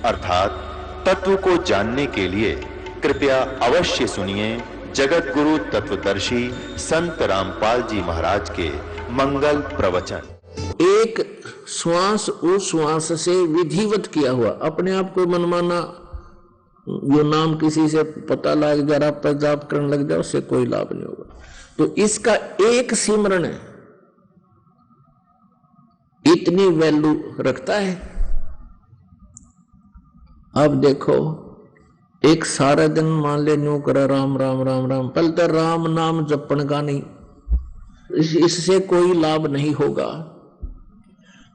अर्थात तत्व को जानने के लिए कृपया अवश्य सुनिए जगत गुरु तत्वदर्शी संत रामपाल जी महाराज के मंगल प्रवचन। एक श्वास उस श्वास से विधिवत किया हुआ, अपने आप को मनमाना जो नाम किसी से पता लग जा रहा जाप करने लग जाओ, उससे कोई लाभ नहीं होगा। तो इसका एक सिमरण है, इतनी वैल्यू रखता है। अब देखो, एक सारा दिन मान ले न्यू करा राम राम राम राम, पहले तो राम नाम जपण का नहीं, इससे कोई लाभ नहीं होगा,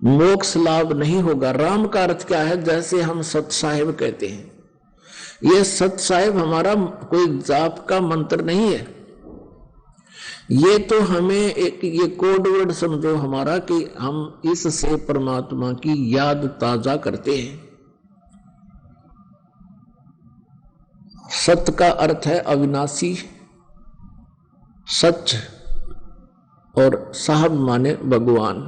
मोक्ष लाभ नहीं होगा। राम का अर्थ क्या है? जैसे हम सत साहिब कहते हैं, ये सत साहिब हमारा कोई जाप का मंत्र नहीं है, ये तो हमें एक ये कोड वर्ड समझो हमारा कि हम इससे परमात्मा की याद ताजा करते हैं। सत्य का अर्थ है अविनाशी, सच, और साहब माने भगवान,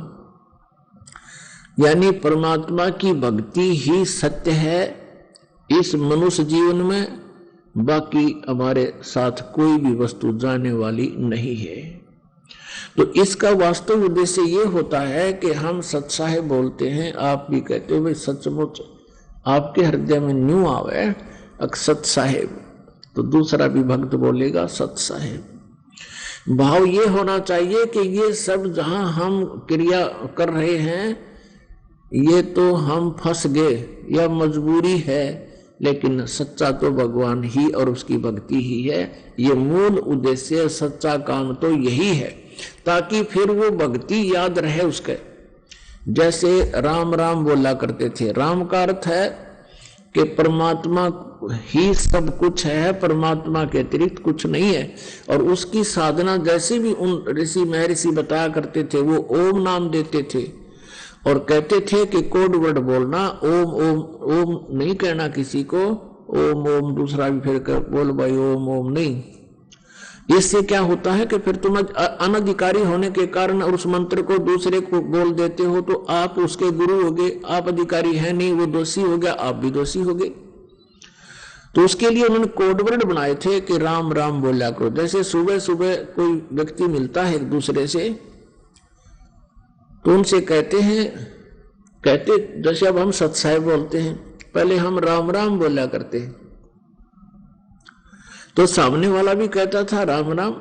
यानी परमात्मा की भक्ति ही सत्य है इस मनुष्य जीवन में। बाकी हमारे साथ कोई भी वस्तु जाने वाली नहीं है। तो इसका वास्तव उद्देश्य ये होता है कि हम सत साहिब बोलते हैं, आप भी कहते हो भाई सचमुच आपके हृदय में न्यू आवे सत साहिब, तो दूसरा भी भक्त बोलेगा सत साहिब। भाव ये होना चाहिए कि ये सब जहां हम क्रिया कर रहे हैं ये तो हम फंस गए या मजबूरी है, लेकिन सच्चा तो भगवान ही और उसकी भक्ति ही है। ये मूल उद्देश्य, सच्चा काम तो यही है, ताकि फिर वो भक्ति याद रहे उसके। जैसे राम राम बोला करते थे, राम का अर्थ है कि परमात्मा ही सब कुछ है, परमात्मा के अतिरिक्त कुछ नहीं है। और उसकी साधना जैसे भी उन ऋषि महर्षि बताया करते थे, वो ओम नाम देते थे और कहते थे कि कोड वर्ड बोलना, ओम ओम ओम नहीं कहना किसी को, ओम ओम दूसरा भी फिर कर बोल भाई ओम ओम नहीं। इससे क्या होता है कि फिर तुम अनधिकारी होने के कारण और उस मंत्र को दूसरे को बोल देते हो, तो आप उसके गुरु हो गए, आप अधिकारी है नहीं, वो दोषी हो गया, आप भी दोषी हो गए। तो उसके लिए उन्होंने कोड वर्ड बनाए थे कि राम राम बोला करो। जैसे सुबह सुबह कोई व्यक्ति मिलता है एक दूसरे से, तो उनसे कहते जैसे अब हम सत साहिब बोलते हैं, पहले हम राम राम बोला करते हैं, तो सामने वाला भी कहता था राम राम।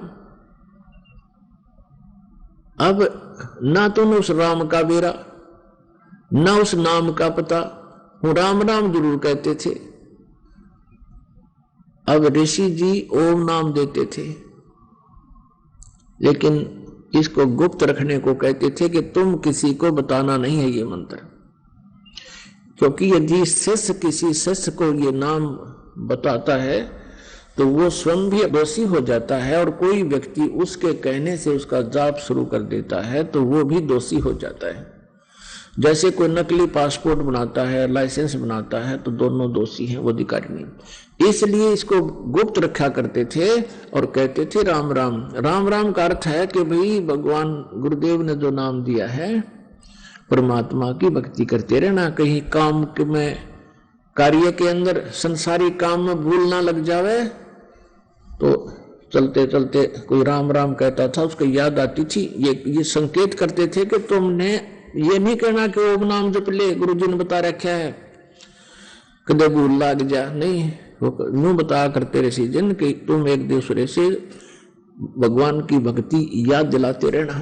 अब ना तो उस राम का बेरा, ना उस नाम का पता, वो राम राम जरूर कहते थे। अब ऋषि जी ओम नाम देते थे, लेकिन इसको गुप्त रखने को कहते थे कि तुम किसी को बताना नहीं है ये मंत्र, क्योंकि यदि शिष्य किसी शिष्य को ये नाम बताता है तो वो स्वयं भी दोषी हो जाता है, और कोई व्यक्ति उसके कहने से उसका जाप शुरू कर देता है तो वो भी दोषी हो जाता है। जैसे कोई नकली पासपोर्ट बनाता है, लाइसेंस बनाता है, तो दोनों दोषी हैं, वो अधिकारी नहीं। इसलिए इसको गुप्त रखा करते थे और कहते थे राम राम। राम राम का अर्थ है कि भाई भगवान गुरुदेव ने जो नाम दिया है, परमात्मा की भक्ति करते रहना, कहीं काम में कार्य के अंदर संसारी काम में भूल ना लग जावे। तो चलते चलते कोई राम राम कहता था, उसको याद आती थी, ये संकेत करते थे कि तुमने ये नहीं कहना कि ओम नाम जप ले, गुरु जी ने बता रखा है, कदे भूल लग जा, नहीं, वो बताया करते ऋषि जन कि तुम एक दूसरे से भगवान की भक्ति याद दिलाते रहना,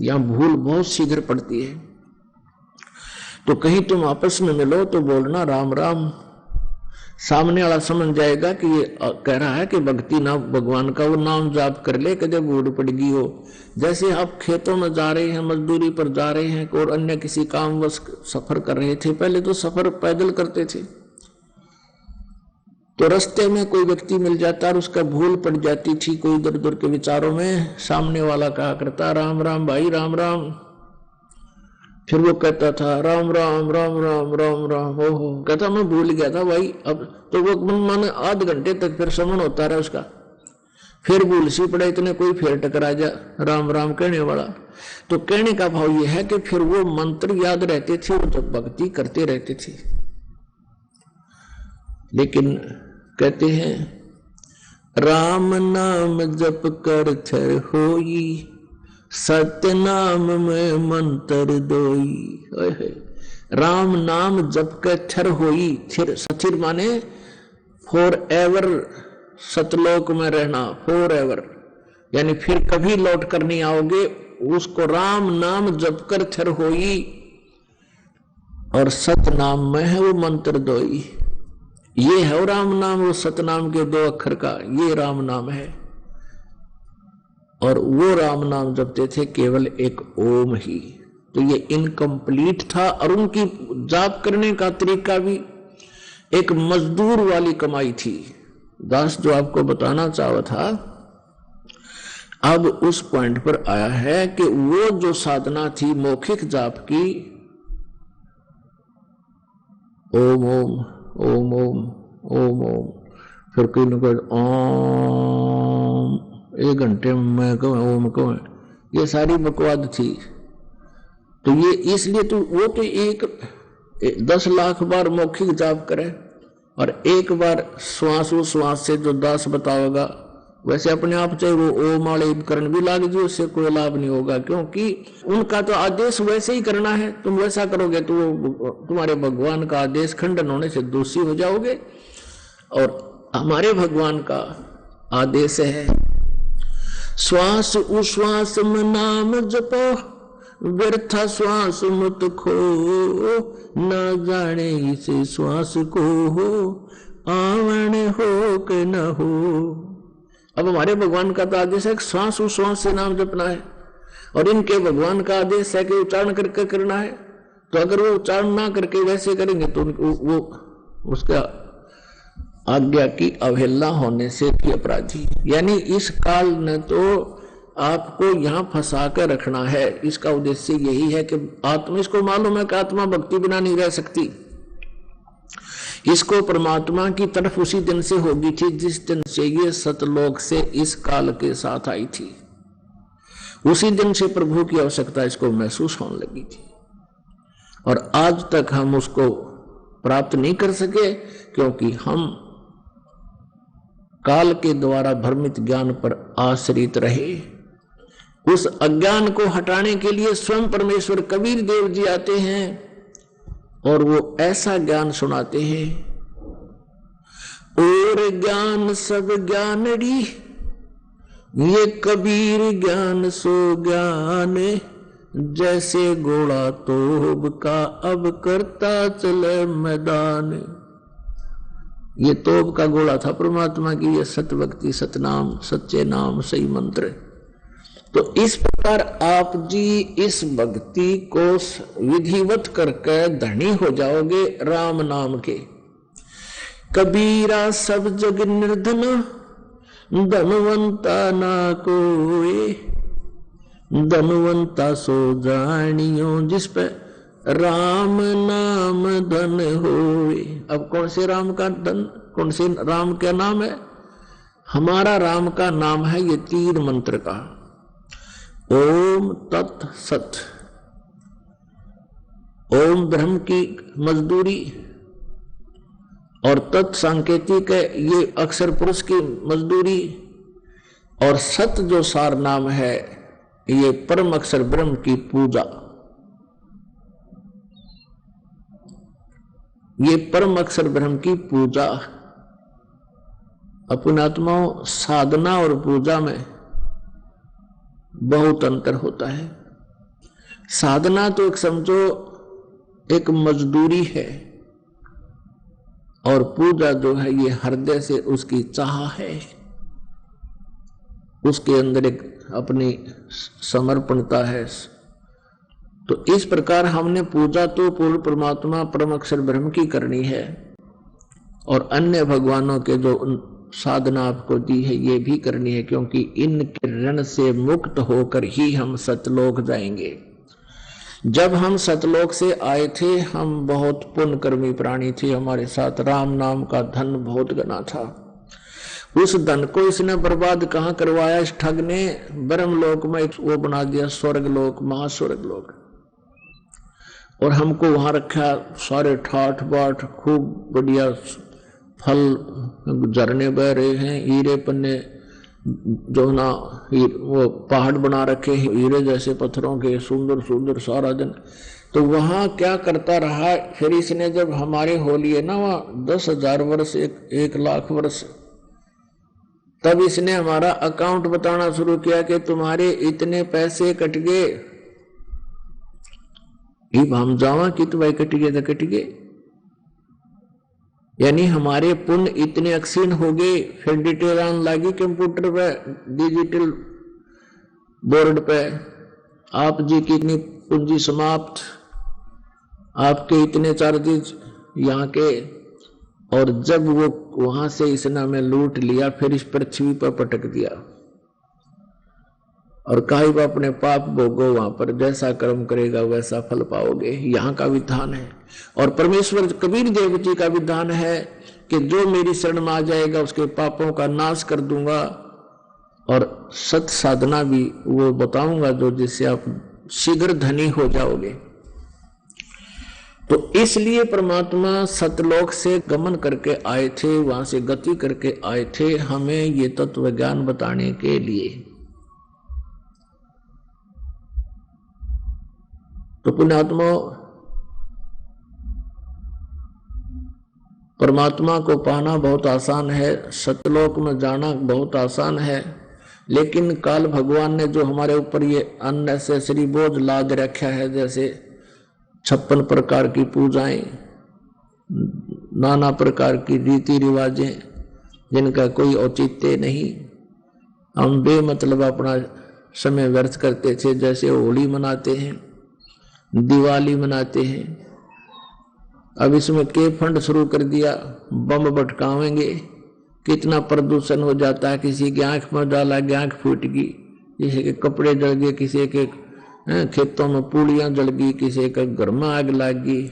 यहाँ भूल बहुत शीघ्र पड़ती है। तो कहीं तुम आपस में मिलो तो बोलना राम राम, सामने वाला समझ जाएगा कि ये कह रहा है कि भक्ति नाम भगवान का वो नाम जाप कर ले, कदे भूल पड़ गई हो। जैसे आप खेतों में जा रहे हैं, मजदूरी पर जा रहे हैं और अन्य किसी काम बस सफर कर रहे थे, पहले तो सफर पैदल करते थे, तो रास्ते में कोई व्यक्ति मिल जाता और उसका भूल पड़ जाती थी कोई इधर उधर के विचारों में, सामने वाला कहा करता राम राम भाई राम राम, फिर वो कहता था राम राम राम राम राम राम, हो कहता मैं भूल गया था भाई। अब तो वो मन आध घंटे तक फिर समन होता रहा उसका, फिर भूल सी पड़े, इतने कोई फिर टकरा जा राम राम कहने वाला। तो कहने का भाव ये है कि फिर वो मंत्र याद रहते थे और जब भक्ति करते रहते थे। लेकिन कहते हैं राम नाम जप कर थर होई, सत्य नाम में मंत्र दोई। राम नाम जप कर थर होई, स्थिर माने फॉर एवर, सतलोक में रहना, फॉर एवर, यानी फिर कभी लौट कर नहीं आओगे। उसको राम नाम जप कर थर होई, और सत नाम में है वो मंत्र दोई। ये है राम नाम, वो सतनाम के 2 अक्षर का ये राम नाम है। और वो राम नाम जपते थे केवल एक ओम ही। तो ये इनकम्प्लीट था, और उनकी जाप करने का तरीका भी एक मजदूर वाली कमाई थी। दास जो आपको बताना चाहा था, अब उस पॉइंट पर आया है कि वो जो साधना थी मौखिक जाप की, ओम ओम ओम ओम ओम ओम, फिर कोई न कोई ओम, 1 घंटे में कहूँ ओम कहूँ, ये सारी बकवाद थी। तो ये इसलिए तो वो तो 10 लाख बार मौखिक जाप करे, और एक बार श्वास से जो दास बताओगा, वैसे अपने आप चाहे वो ओम वाले उपकरण भी लाग जी, उससे कोई लाभ नहीं होगा, क्योंकि उनका तो आदेश वैसे ही करना है। तुम वैसा करोगे तो तुम्हारे भगवान का आदेश खंडन होने से दोषी हो जाओगे। और हमारे भगवान का आदेश है श्वास उश्वास में नाम जपो, व्यर्था श्वास मत खो, न जाने इसे श्वास को हो, आवण हो के न हो। अब हमारे भगवान का तो आदेश है कि श्वास उश्वास से नाम जपना है, और इनके भगवान का आदेश है कि उच्चारण करके करना है। तो अगर वो उच्चारण ना करके वैसे करेंगे तो वो उसका आज्ञा की अवहेलना होने से भी अपराधी। यानी इस काल ने तो आपको यहां फंसा कर रखना है। इसका उद्देश्य यही है कि आत्मा, इसको मालूम है कि आत्मा भक्ति बिना नहीं रह सकती। इसको परमात्मा की तरफ उसी दिन से होगी थी जिस दिन से ये सतलोक से इस काल के साथ आई थी। उसी दिन से प्रभु की आवश्यकता इसको महसूस होने लगी थी, और आज तक हम उसको प्राप्त नहीं कर सके, क्योंकि हम काल के द्वारा भ्रमित ज्ञान पर आश्रित रहे। उस अज्ञान को हटाने के लिए स्वयं परमेश्वर कबीर देव जी आते हैं और वो ऐसा ज्ञान सुनाते हैं, और ज्ञान सब ज्ञानड़ी, ये कबीर ज्ञान सो ज्ञान, जैसे घोड़ा तोब का अब करता चले मैदान। ये तोब का घोड़ा था परमात्मा की, ये सतभक्ति, सतनाम, सच्चे नाम, सही मंत्र। तो इस प्रकार आप जी इस भक्ति को विधिवत करके धनी हो जाओगे राम नाम के। कबीरा सब जग निर्धन, धनवंता ना कोई, धनवंता सो जानियो जिस पे राम नाम धन होए। अब कौन से राम का धन, कौन से राम का नाम है? हमारा राम का नाम है ये 3 मंत्र का, ओम तत् सत। ओम ब्रह्म की मजदूरी और तत् सांकेतिक है, ये अक्षर पुरुष की मजदूरी, और सत जो सार नाम है ये परम अक्षर ब्रह्म की पूजा। ये परम अक्षर ब्रह्म की पूजा। अपने आत्माओं, साधना और पूजा में बहुत अंतर होता है। साधना तो एक समझो एक मजदूरी है, और पूजा जो है ये हृदय से उसकी चाह है, उसके अंदर एक अपनी समर्पणता है। तो इस प्रकार हमने पूजा तो पूर्ण परमात्मा परम अक्षर ब्रह्म की करनी है, और अन्य भगवानों के जो साधना आपको दी है ये भी करनी है, क्योंकि इनके ऋण से मुक्त होकर ही हम सतलोक जाएंगे। जब हम सतलोक से आए थे हम बहुत पुण्यकर्मी प्राणी थे, हमारे साथ राम नाम का धन बहुत गना था। उस धन को इसने बर्बाद कहां करवाया? इस ठग ने ब्रह्मलोक में वो बना दिया स्वर्गलोक, महास्वर्गलोक, और हमको वहां रखा सारे ठाठ बाट, खूब बढ़िया फल झरने बह रहे हैं, हीरे पन्ने जो ना वो पहाड़ बना रखे हैं हीरे जैसे पत्थरों के, सुंदर सुंदर सारा दिन। तो वहां क्या करता रहा, फिर इसने जब हमारे हो लिए ना वहां 10,000 वर्ष, 1,00,000 वर्ष, तब इसने हमारा अकाउंट बताना शुरू किया कि तुम्हारे इतने पैसे कट गए। हम जावा कि तुम्हारे कट गए तो कट गए, यानी हमारे पुण्य इतने अक्षीण हो गए। फिर डिटेल आने लगी कंप्यूटर पे, डिजिटल बोर्ड पे, आप जी की इतनी पूंजी समाप्त, आपके इतने चार्जेस यहाँ के। और जब वो वहां से इसने हमें लूट लिया, फिर इस पृथ्वी पर पटक दिया और कहा वो अपने पाप भोगो, वहां पर जैसा कर्म करेगा वैसा फल पाओगे। यहाँ का विधान है। और परमेश्वर कबीर देव जी का विधान है कि जो मेरी शरण में आ जाएगा उसके पापों का नाश कर दूंगा और सत साधना भी वो बताऊंगा जो जिससे आप शीघ्र धनी हो जाओगे। तो इसलिए परमात्मा सतलोक से गमन करके आए थे, वहां से गति करके आए थे हमें ये तत्व ज्ञान बताने के लिए। तो पुण्यात्मा, परमात्मा को पाना बहुत आसान है, सतलोक में जाना बहुत आसान है, लेकिन काल भगवान ने जो हमारे ऊपर ये अननेसेसरी बोझ लाद रखा है, जैसे 56 प्रकार की पूजाएं, नाना प्रकार की रीति रिवाजें जिनका कोई औचित्य नहीं, हम बेमतलब अपना समय व्यर्थ करते थे। जैसे होली मनाते हैं, दिवाली मनाते हैं, अब इसमें के फंड शुरू कर दिया, बम भटकावेंगे, कितना प्रदूषण हो जाता है। किसी की आंख में डाला, आंख फूट गई, किसी के कपड़े जल गए, किसी के खेतों में पूड़ियां जल गई, किसी के घर में आग लग गई,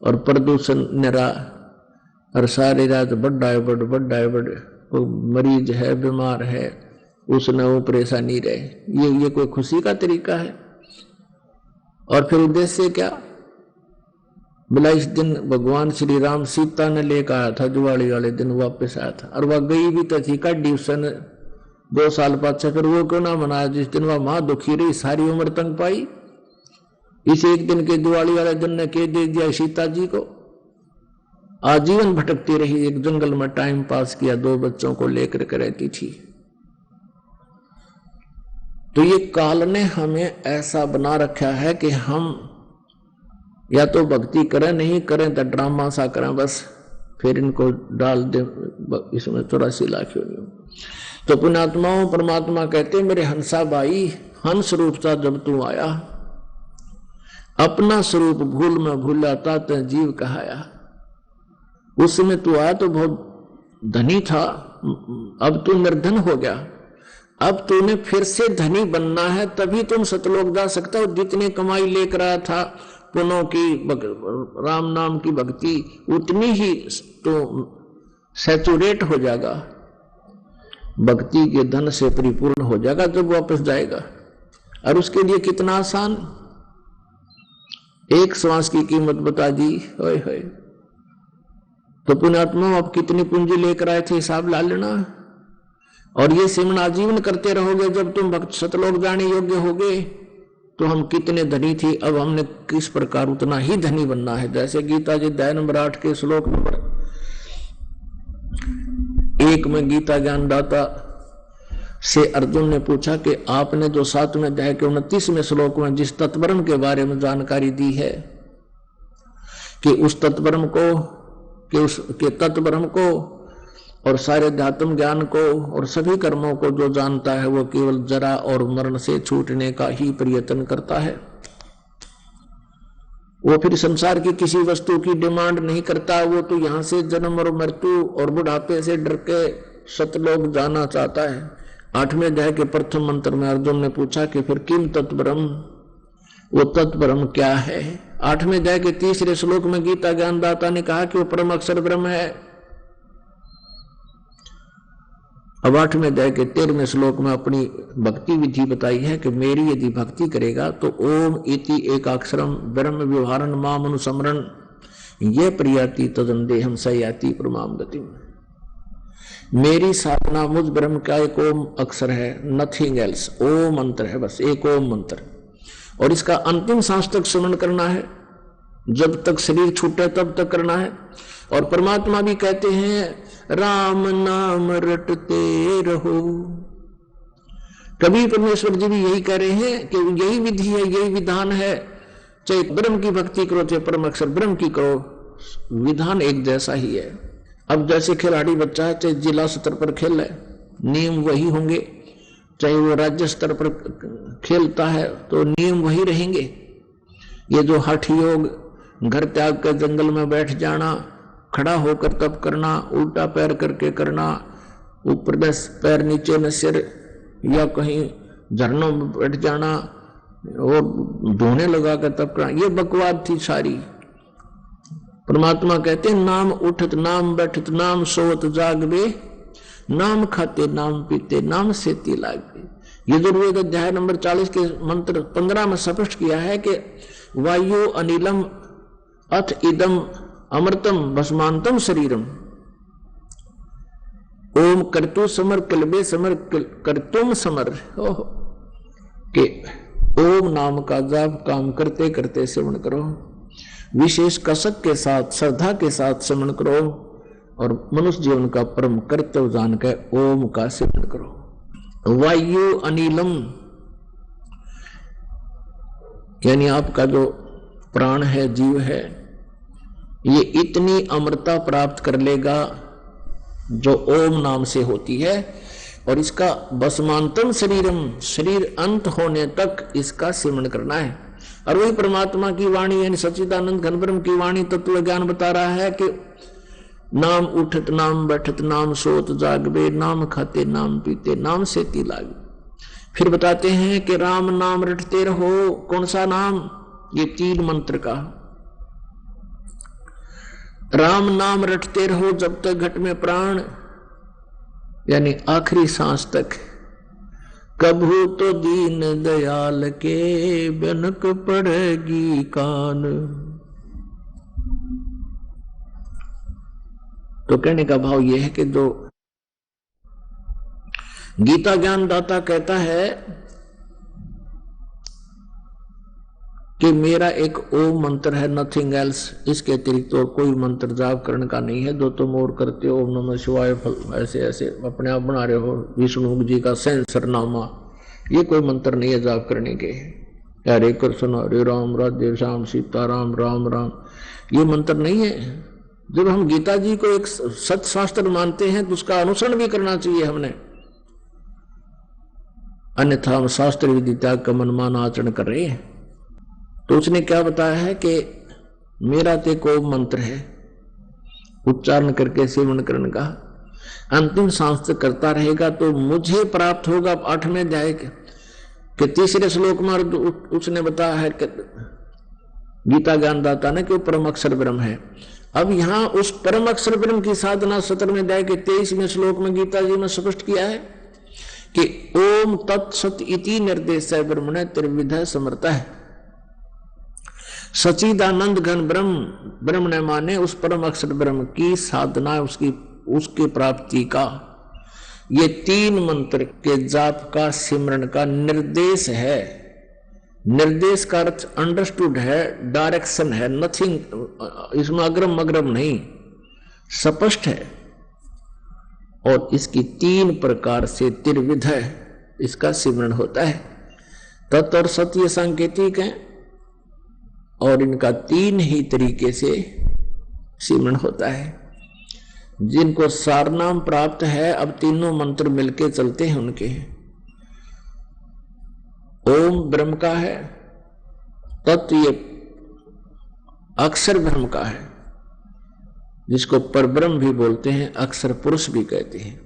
और प्रदूषण निरा। और सारी रात बड़ा है बड़ कोई मरीज है, बीमार है, उसने वो परेशानी रहे। ये कोई खुशी का तरीका है? और फिर उद्देश्य क्या? बोला इस दिन भगवान श्री राम सीता ने लेकर आया था, दिवाली वाले दिन वापस आया था, और वह गई भी तो थी का डिवीजन 2 साल पाछे। फिर वो क्यों ना मनाया जिस दिन वह मां दुखी रही, सारी उम्र तंग पाई। इस एक दिन के दिवाली वाले दिन ने के दे दिया सीता जी को, आजीवन भटकती रही, एक जंगल में टाइम पास किया, 2 बच्चों को लेकर के रहती थी। तो ये काल ने हमें ऐसा बना रखा है कि हम या तो भक्ति करें, नहीं करें तो ड्रामा सा करें, बस फिर इनको डाल दे इसमें 84 लाख योनियों। तो पुण्यात्माओं, परमात्मा कहते मेरे हंसा भाई, हंस रूप था जब तू आया, अपना स्वरूप भूल में भूलाता ते जीव कहाया। उस समय तू आया तो बहुत धनी था, अब तू निर्धन हो गया, अब तूने फिर से धनी बनना है, तभी तुम सतलोक जा सकता हो। जितनी कमाई लेकर आया था पुनों की, राम नाम की भक्ति, उतनी ही तो सैचुरेट हो जाएगा, भक्ति के धन से परिपूर्ण हो जाएगा जब वापस जाएगा। और उसके लिए कितना आसान, एक श्वास की कीमत बता दी। होय होय। तो पुण्यात्मा आप कितनी पूंजी लेकर आए थे, हिसाब ला लेना। और ये सिमरण आजीवन करते रहोगे, जब तुम भक्त सतलोक जाने योग्य होगे तो हम कितने धनी थे, अब हमने किस प्रकार उतना ही धनी बनना है। जैसे गीता जी अध्याय नंबर 8 के श्लोक नंबर 1 में गीता ज्ञानदाता से अर्जुन ने पूछा कि आपने जो 7वें अध्याय के 29वें श्लोक में जिस तत्ब्रह्म के बारे में जानकारी दी है कि उस तत्ब्रह्म को, कि उसके तत्ब्रह्म को और सारे अध्यात्म ज्ञान को और सभी कर्मों को जो जानता है वो केवल जरा और मरण से छूटने का ही प्रयत्न करता है। वो फिर संसार की किसी वस्तु की डिमांड नहीं करता, वो तो यहां से जन्म और मृत्यु और बुढ़ापे से डर के सतलोक जाना चाहता है। 8वें अध्याय के प्रथम मंत्र में अर्जुन ने पूछा कि फिर किम तत्ब्रह्म, वो तत्ब्रह्म क्या है। 8वें अध्याय के 3रे श्लोक में गीता ज्ञानदाता ने कहा कि वो परम अक्षर ब्रह्म है। अब 8वें अध्याय के 13वें श्लोक में अपनी भक्ति विधि बताई है कि मेरी यदि भक्ति करेगा तो ओम इति एकाक्षरम ब्रह्म व्यवहारन माम अनुसमरण, ये प्रियाति तदन देहम सयाति परमाम गति। मेरी साधना मुझ ब्रह्म का एक ओम अक्षर है, नथिंग एल्स। ओम मंत्र है, बस एक ओम मंत्र, और इसका अंतिम सांस तक स्मरण करना है, जब तक शरीर छूटे तब तक करना है। और परमात्मा भी कहते हैं राम नाम रटते रहो। कभी परमेश्वर जी भी यही कह रहे हैं कि यही विधि है, यही विधान है, चाहे ब्रह्म की भक्ति करो चाहे परम अक्षर ब्रह्म की करो, विधान एक जैसा ही है। अब जैसे खिलाड़ी बच्चा है, चाहे जिला स्तर पर खेल है, नियम वही होंगे, चाहे वो राज्य स्तर पर खेलता है तो नियम वही रहेंगे। ये जो हठ योग, घर त्याग कर जंगल में बैठ जाना, खड़ा होकर तप करना, उल्टा पैर करके करना, ऊपर न पैर नीचे न सिर, या कहीं झरनों में बैठ जाना और धोने लगा कर तप करना, ये बकवाद थी सारी। परमात्मा कहते हैं नाम उठत नाम बैठत नाम सोवत जागबे, नाम खाते नाम पीते नाम सेती लागबे। ये दुर्वेद अध्याय नंबर 40 के मंत्र 15 में स्पष्ट किया है कि वायु अनिलम अथ इदम अमृतम भस्मांतम शरीरम। ओम कर्तु समर कल्बे समर कर्तुम समर। के ओम नाम का जाप काम करते करते श्रवण करो, विशेष कसक के साथ श्रद्धा के साथ श्रवण करो, और मनुष्य जीवन का परम कर्तव्य जानकर ओम का श्रवण करो। वायु अनिलम यानी आपका जो प्राण है, जीव है, ये इतनी अमरता प्राप्त कर लेगा जो ओम नाम से होती है, और इसका भस्मांतम शरीरम, शरीर अंत होने तक इसका सिमरण करना है। और वही परमात्मा की वाणी यानी सच्चिदानंद घन ब्रह्म की वाणी तत्व ज्ञान बता रहा है कि नाम उठत नाम बैठत नाम सोत जागबे, नाम खाते नाम पीते नाम सेती लागे। फिर बताते हैं कि राम नाम रटते रहो। कौन सा नाम? ये 3 मंत्र का राम नाम रटते रहो जब तक घट में प्राण, यानी आखिरी सांस तक। कभू तो दीन दयाल के बनक पड़ेगी कान। तो कहने का भाव यह है कि जो गीता ज्ञान दाता कहता है कि मेरा एक ओम मंत्र है, नथिंग एल्स, इसके अतिरिक्त और कोई मंत्र जाप करने का नहीं है। जो तुम और करते हो ओम नमः शिवाय ऐसे ऐसे अपने आप बना रहे हो, विष्णु जी का सेंसर नामा, ये कोई मंत्र नहीं है जाप करने के। हरे कृष्ण हरे राम राधे श्याम सीता राम राम राम, ये मंत्र नहीं है। जब हम गीता जी को एक सत शास्त्र मानते हैं तो उसका अनुसरण भी करना चाहिए हमने, अन्यथा हम शास्त्र विधि त्याग का मनमान आचरण कर रहे हैं। तो उसने क्या बताया है कि मेरा तो एक ओम मंत्र है, उच्चारण करके सेवन करने का, अंतिम सांस तक करता रहेगा तो मुझे प्राप्त होगा। 8वें अध्याय के 3 श्लोक में उसने बताया है कि गीता ज्ञानदाता ने कि वो परम अक्षर ब्रह्म है। अब यहाँ उस परम अक्षर ब्रह्म की साधना 17वें अध्याय के 23वें श्लोक में गीता जी ने स्पष्ट किया है कि ओम तत्सत इति निर्देश ब्रह्मणे त्रिविध समर्था है। सच्चिदानंद घन ब्रह्म ने माने उस परम अक्षर ब्रह्म की साधना, उसकी प्राप्ति का ये 3 मंत्र के जाप का सिमरण का निर्देश है। निर्देश का अर्थ अंडरस्टूड है, डायरेक्शन है, नथिंग, इसमें अग्रम मग्रम नहीं, स्पष्ट है। और इसकी 3 प्रकार से त्रिविध है इसका सिमरण होता है। तत् और सत्य सांकेतिक है और इनका 3 ही तरीके से सिमरण होता है। जिनको सारनाम प्राप्त है, अब तीनों मंत्र मिलके चलते हैं उनके। ओम ब्रह्म का है, तत्व ये अक्षर ब्रह्म का है, जिसको परब्रह्म भी बोलते हैं, अक्षर पुरुष भी कहते हैं।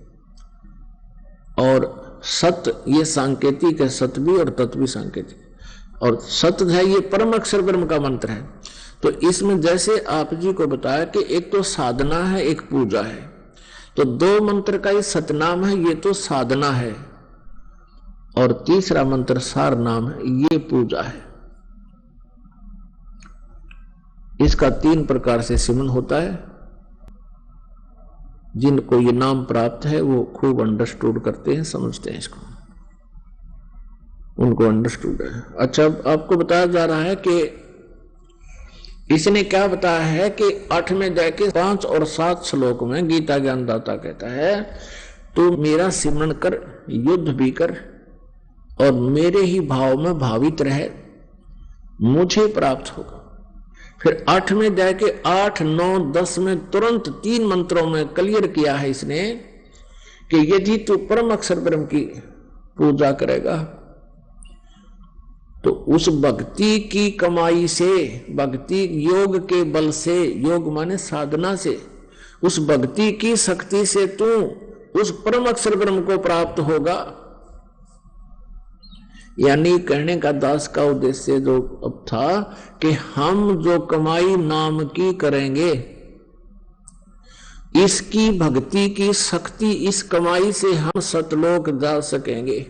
और सत्य ये सांकेतिक है, सत्य भी और तत्व भी सांकेतिक, और सत्य है ये परम अक्षर ब्रह्म का मंत्र है। तो इसमें जैसे आप जी को बताया कि एक तो साधना है, एक पूजा है, तो 2 मंत्र का ये सतनाम है, ये तो साधना है, और तीसरा मंत्र सार नाम है, ये पूजा है। इसका 3 प्रकार से सिमरन होता है। जिनको ये नाम प्राप्त है वो खूब अंडरस्टूड करते हैं, समझते हैं इसको, उनको अंडरस्टूड है। अच्छा, आपको बताया जा रहा है कि इसने क्या बताया है कि 8वें अध्याय के 5 और 7 श्लोक में गीता ज्ञानदाता कहता है, तू मेरा सिमरन कर, युद्ध भी कर और मेरे ही भाव में भावित रहे, मुझे प्राप्त होगा। फिर 8वें अध्याय के 8, 9, 10 में तुरंत 3 मंत्रों में क्लियर किया है इसने कि यदि तू परम अक्षर ब्रह्म की पूजा करेगा तो उस भक्ति की कमाई से, भक्ति योग के बल से, योग माने साधना से, उस भक्ति की शक्ति से तू उस परम अक्षर ब्रह्म को प्राप्त होगा। यानी कहने का दास का उद्देश्य जो अब था कि हम जो कमाई नाम की करेंगे, इसकी भक्ति की शक्ति, इस कमाई से हम सतलोक जा सकेंगे।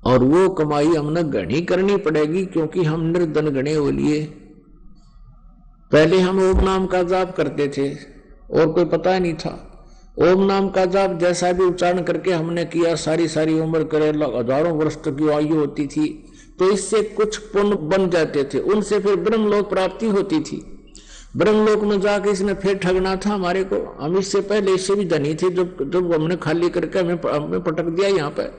और वो कमाई हमने गणी करनी पड़ेगी, क्योंकि हम निर्धन गणे हो लिए। पहले हम ओम नाम का जाप करते थे और कोई पता नहीं था। ओम नाम का जाप जैसा भी उच्चारण करके हमने किया, सारी उम्र करे, हजारों वर्ष तक की आयु होती थी, तो इससे कुछ पुण्य बन जाते थे, उनसे फिर ब्रह्मलोक प्राप्ति होती थी। ब्रह्मलोक में जाके इसने फिर ठगना था हमारे को। हम इससे पहले इससे भी धनी थे, जब हमने खाली करके हमें पटक दिया यहाँ पे,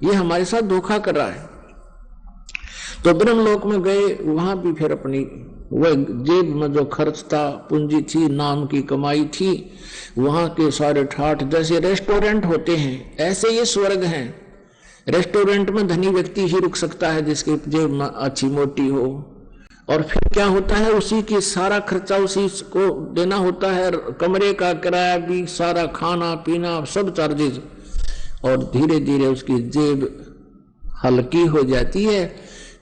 ये हमारे साथ धोखा कर रहा है। तो ब्रह्मलोक में गए, वहां भी फिर अपनी वह जेब में जो खर्च था, पूंजी थी, नाम की कमाई थी, वहां के सारे ठाठ, जैसे रेस्टोरेंट होते हैं ऐसे ये स्वर्ग हैं। रेस्टोरेंट में धनी व्यक्ति ही रुक सकता है जिसकी जेब में अच्छी मोटी हो। और फिर क्या होता है, उसी की सारा खर्चा उसी को देना होता है, कमरे का किराया भी, सारा खाना पीना सब चार्जेस। और धीरे धीरे उसकी जेब हल्की हो जाती है।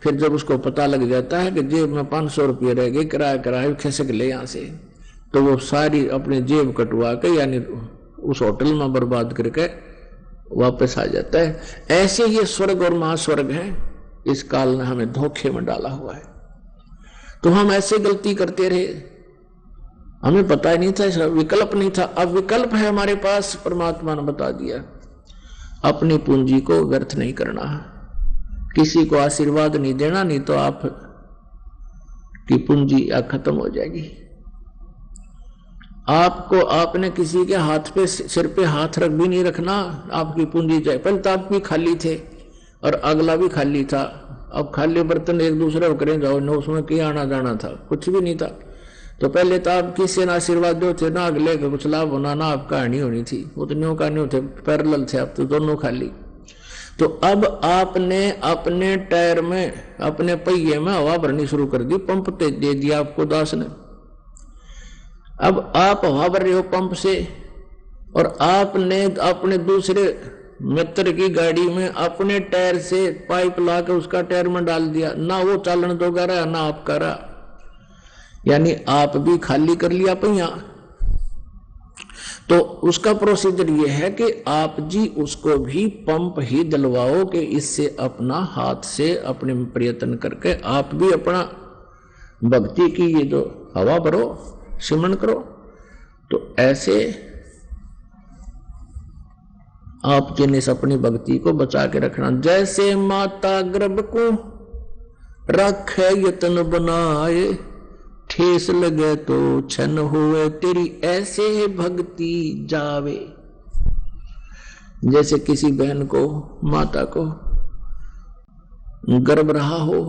फिर जब उसको पता लग जाता है कि जेब में 500 रुपये रह गए, किराया खिसक ले यहाँ से, तो वो सारी अपनी जेब कटवा के यानी उस होटल में बर्बाद करके वापस आ जाता है। ऐसे ये स्वर्ग और महास्वर्ग हैं, इस काल ने हमें धोखे में डाला हुआ है। तो हम ऐसे गलती करते रहे, हमें पता ही नहीं था, विकल्प नहीं था। अब विकल्प है हमारे पास, परमात्मा ने बता दिया। अपनी पूंजी को व्यर्थ नहीं करना, किसी को आशीर्वाद नहीं देना, नहीं तो आप की पूंजी खत्म हो जाएगी। आपको आपने किसी के हाथ पे, सिर पे हाथ रख भी नहीं रखना, आपकी पूंजी जाए। पहले तो आप भी खाली थे और अगला भी खाली था। अब खाली बर्तन एक दूसरे को करें जाओ न, उसमें क्या आना जाना था, कुछ भी नहीं था। तो पहले तो आप किसी ने आशीर्वाद दो थे, ना अगले का कुछ लाभ होना, ना आपका हानि होनी थी। वो तो न्यू का न्यू थे, पैरेलल थे, अब तो दोनों खाली। तो अब आपने अपने टायर में, अपने पहिए में हवा भरनी शुरू कर दी, पंप दे दिया आपको दास ने। अब आप हवा भर रहे हो पंप से, और आपने अपने दूसरे मित्र की गाड़ी में अपने टायर से पाइप ला के उसका टायर में डाल दिया, ना वो चालन दोगा रहा ना आप कर रहा, यानी आप भी खाली कर लिया पहिया। तो उसका प्रोसीजर ये है कि आप जी उसको भी पंप ही दिलवाओ कि इससे अपना हाथ से अपने प्रयत्न करके आप भी अपना भक्ति की ये जो हवा भरो, सिमरन करो। तो ऐसे आप जिन्हें अपनी भक्ति को बचा के रखना। जैसे माता गर्भ को रखे यत्न बनाए, ठेस लगे तो छन हुए तेरी ऐसे भक्ति जावे। जैसे किसी बहन को, माता को गर्भ रहा हो,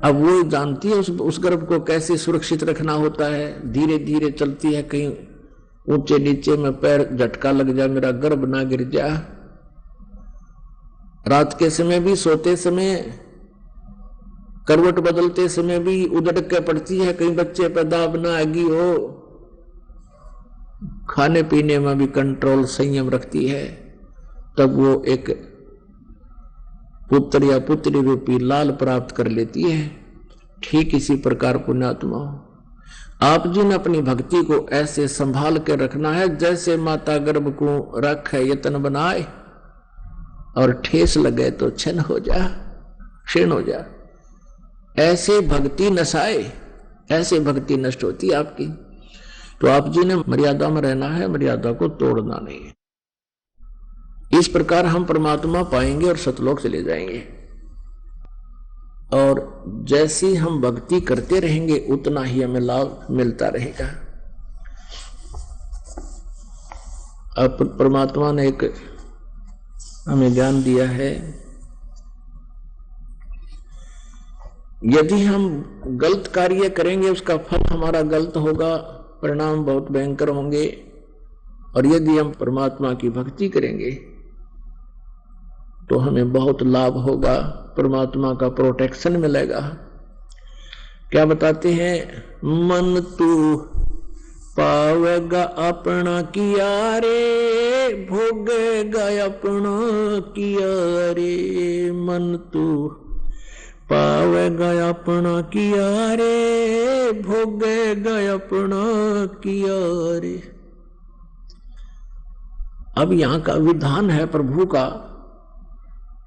अब वो जानती है उस गर्भ को कैसे सुरक्षित रखना होता है। धीरे धीरे चलती है, कहीं ऊंचे नीचे में पैर झटका लग जाए, मेरा गर्भ ना गिर जा। रात के समय भी, सोते समय, करवट बदलते समय भी उधड़ के पड़ती है, कहीं बच्चे पे दाब ना आगी हो। खाने पीने में भी कंट्रोल, संयम रखती है, तब वो एक पुत्र या पुत्री रूपी लाल प्राप्त कर लेती है। ठीक इसी प्रकार पुण्यात्मा आप जिन अपनी भक्ति को ऐसे संभाल के रखना है, जैसे माता गर्भ को रखे यत्न बनाए और ठेस लगे तो क्षण हो जा, क्षीण हो जा। ऐसे भक्ति नसाए, ऐसे भक्ति नष्ट होती है आपकी। तो आप जी ने मर्यादा में रहना है, मर्यादा को तोड़ना नहीं है। इस प्रकार हम परमात्मा पाएंगे और सतलोक चले जाएंगे। और जैसी हम भक्ति करते रहेंगे उतना ही हमें लाभ मिलता रहेगा। अब परमात्मा ने एक हमें ज्ञान दिया है, यदि हम गलत कार्य करेंगे उसका फल हमारा गलत होगा, परिणाम बहुत भयंकर होंगे। और यदि हम परमात्मा की भक्ति करेंगे तो हमें बहुत लाभ होगा, परमात्मा का प्रोटेक्शन मिलेगा। क्या बताते हैं, मन तू पावेगा अपना किया रे, भोगेगा अपना किया रे। मन तू पावेगा अपना किया रे, भोगेगा अपना किया रे। अब यहां का विधान है प्रभु का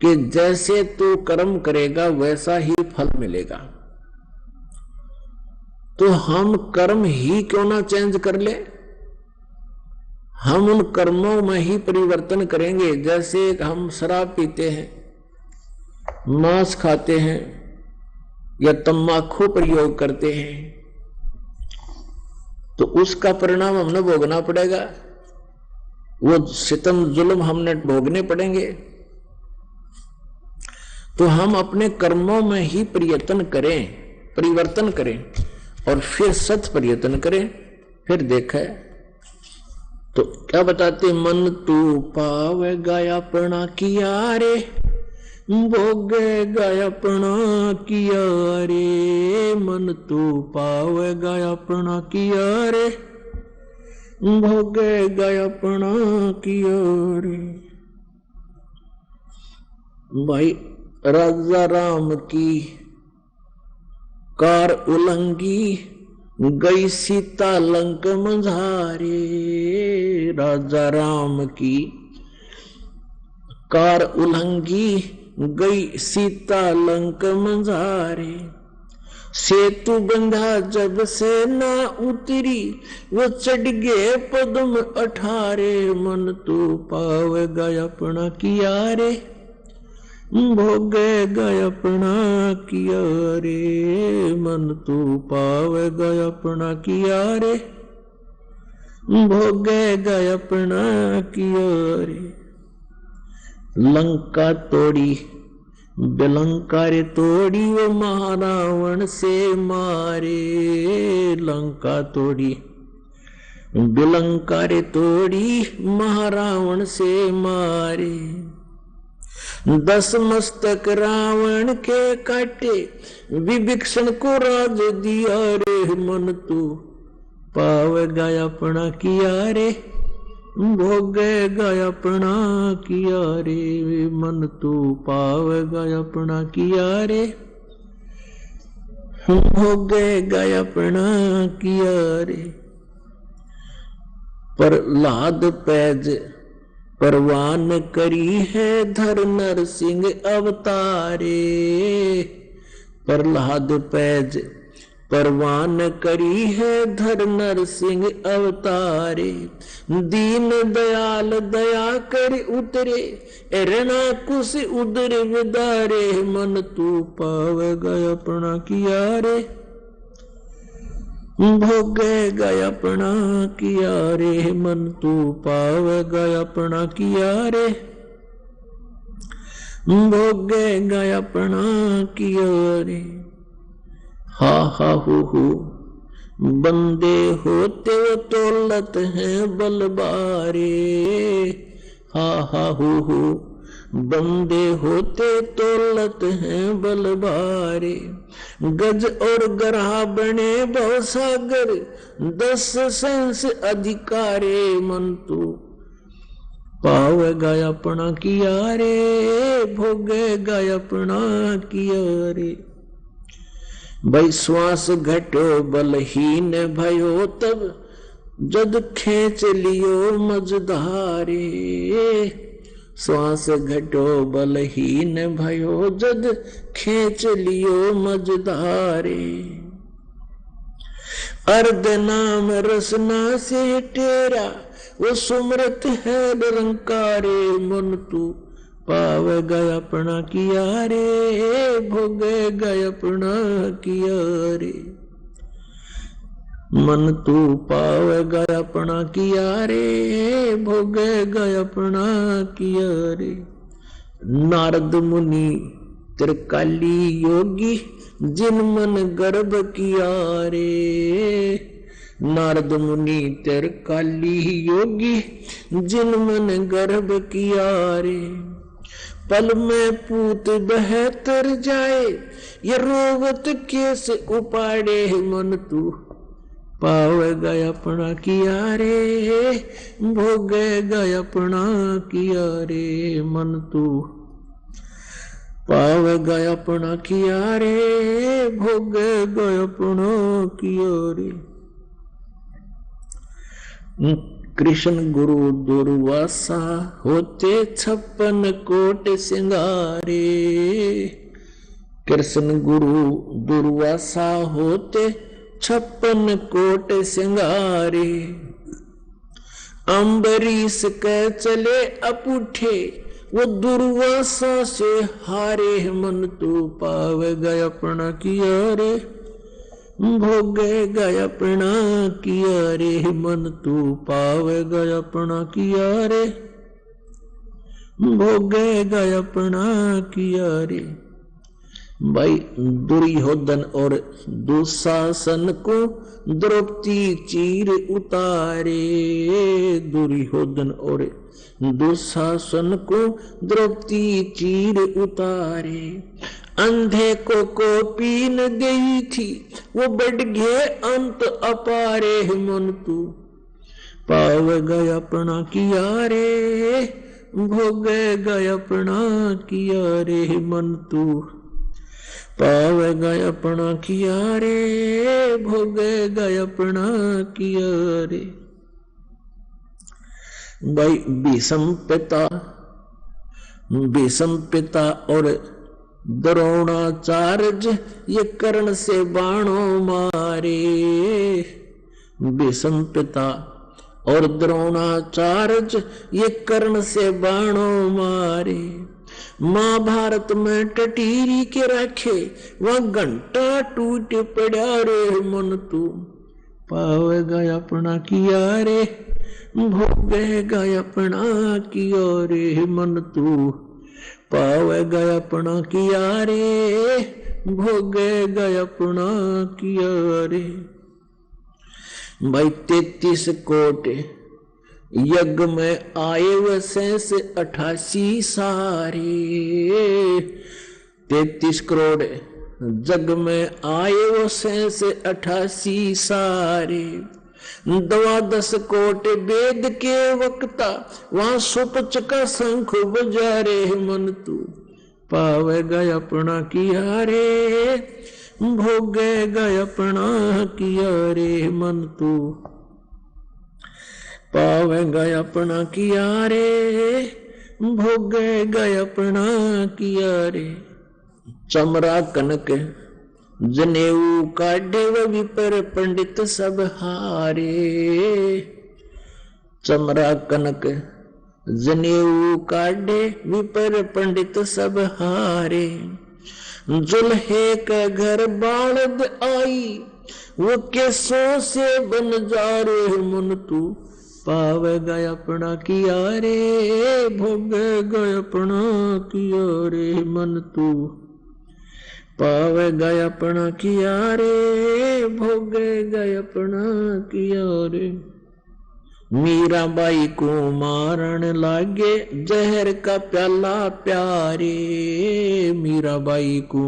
कि जैसे तू कर्म करेगा वैसा ही फल मिलेगा। तो हम कर्म ही क्यों ना चेंज कर ले, हम उन कर्मों में ही परिवर्तन करेंगे। जैसे हम शराब पीते हैं, मांस खाते हैं या तम्बाकू प्रयोग करते हैं, तो उसका परिणाम हमने भोगना पड़ेगा, वो सितम जुल्म हमने भोगने पड़ेंगे। तो हम अपने कर्मों में ही परिवर्तन करें और फिर सत प्रयत्न करें, फिर देखे। तो क्या बताते, मन तू पावेगा अपना किया रे, भोगेगा अपना किया रे। मन तू पावेगा अपना किया रे, भोगेगा अपना किया रे। भाई राजा राम की कार उलंगी, गई सीता लंक मंझारे। राजा राम की कार उलंगी, गई सीता लंक मंझारे। सेतु बंधा जब से ना उतरी, वो चढ़ गए पद्म 18। मन तू पावेगा अपना किया रे, भोगेगा अपना किया रे। मन तू पावेगा अपना किया रे, भोगेगा अपना किया रे। लंका तोड़ी बिलंका रे तोड़ी, वो महारावण से मारे। लंका तोड़ी बिलंका रे तोड़ी, महारावण से मारे। 10 मस्तक रावण के काटे, विभीषण को राज दिया रे। मन तू पावेगा अपना किया रे, भोगेगा अपना किया रे। मन तू पावेगा अपना किया रे, भोगेगा अपना किया रे। प्रहलाद पैज परवान करी है, धर नर सिंह अवतारे। प्रहलाद पैज परवान करी है, धर नर सिंह अवतारे। दीन दयाल दया कर उतरे, रणा कुश उदर विदारे। मन तू पावेगा अपना किया रे, भोगेगा अपना किया रे। मन तू पावेगा अपना किया रे, भोगेगा अपना किया रे। हा हा हु बंदे होते तौलत हैं बलबारे। हा हा हु बंदे होते तौलत हैं बलबारे। गज और गरहा बने भवसागर, 10 सेंस अधिकारे। मन तू पावेगा अपना किया रे, भोगेगा अपना किया रे। भाई श्वास घटो बलहीन भयो, तब जद खेच लियो मझधारे। श्वास घटो बलहीन भयो, जद खींच लियो मझधारे। अर्ध नाम रसना से टेरा, वो सुमरत है निरंकारे। मन तू पाव गया अपना किया रे, भोग गया अपना किया रे। मन तू पाव गया अपना किया रे, भोग गया अपना किया रे। नारद मुनि त्रिकाली योगी, जिन मन गर्भ किया रे। नारद मुनि त्रिकाली योगी, जिन मन गर्भ किया रे। पल में पूत बहतर जाए, ये रोवत केस उपाड़े। मन तू पाव गया अपना किया रे, भोग गया अपना किया रे। मन तू पाव गया अपना किया रे, भोग गया अपना किया रे। कृष्ण गुरु दुर्वासा होते 56 कोट सिंगारे। कृष्ण गुरु दुर्वासा होते 56 कोट सिंगारे। अम्बरीश के चले अपूठे, वो दुर्वासा से हारे। मन तू पाव गया अपना किया रे, भोग गया अपना किया रे। मन तू पाव गया अपना किया रे, भोग गया अपना किया रे। भाई दुर्योधन और दुशासन को द्रौपदी चीर उतारे। दुर्योधन और दुशासन को द्रौपदी चीर उतारे। अंधे को पीन गई थी, वो बढ़ गए अंत अपारे। मन तू पाव गया अपना किया रे, भोग गया अपना किया रे। मन तू पाव गया अपना किया रे, भोग गया अपना किया रे। भाई भीष्म पिता और द्रोणाचार्य ये कर्ण से बाणों मारे। भीष्म पिता और द्रोणाचार्य ये कर्ण से बाणों मारे। महाभारत में टटीरी के रखे, वह घंटा टूट पड़ा रे। मन तू पाव गया अपना किया रे, भोग गया अपना किया रे। मन तू पाव गया अपना किया रे, भोग गया अपना किया रे। भाई 33 कोट यज्ञ में आए व 88 सारे। 33 करोड़ जग में आए वो 88 सारे। 12 कोट वेद के वक्ता, वहां सुपच का शंख बजा रे। मन तू पाव गया अपना किया रे, भोग गया अपना किया रे। मन तू पाव गया अपना किया रे, भोग गया अपना किया रे। चमरा कनक जनेऊ काढ़े व विपर पंडित सब हारे। चमरा कनक जनेऊ काढ़े विपर पंडित सब हारे। जुल्हे का घर बालद आई, वो केसों से बन जा रे। मन तू पाव गया अपना किया रे, भोग गया अपना किया रे। मन तू पाव गया अपना किया रे, भोग गया अपना किया रे। मीराबाई को मारन लागे जहर का प्याला प्यारे। मीराबाई को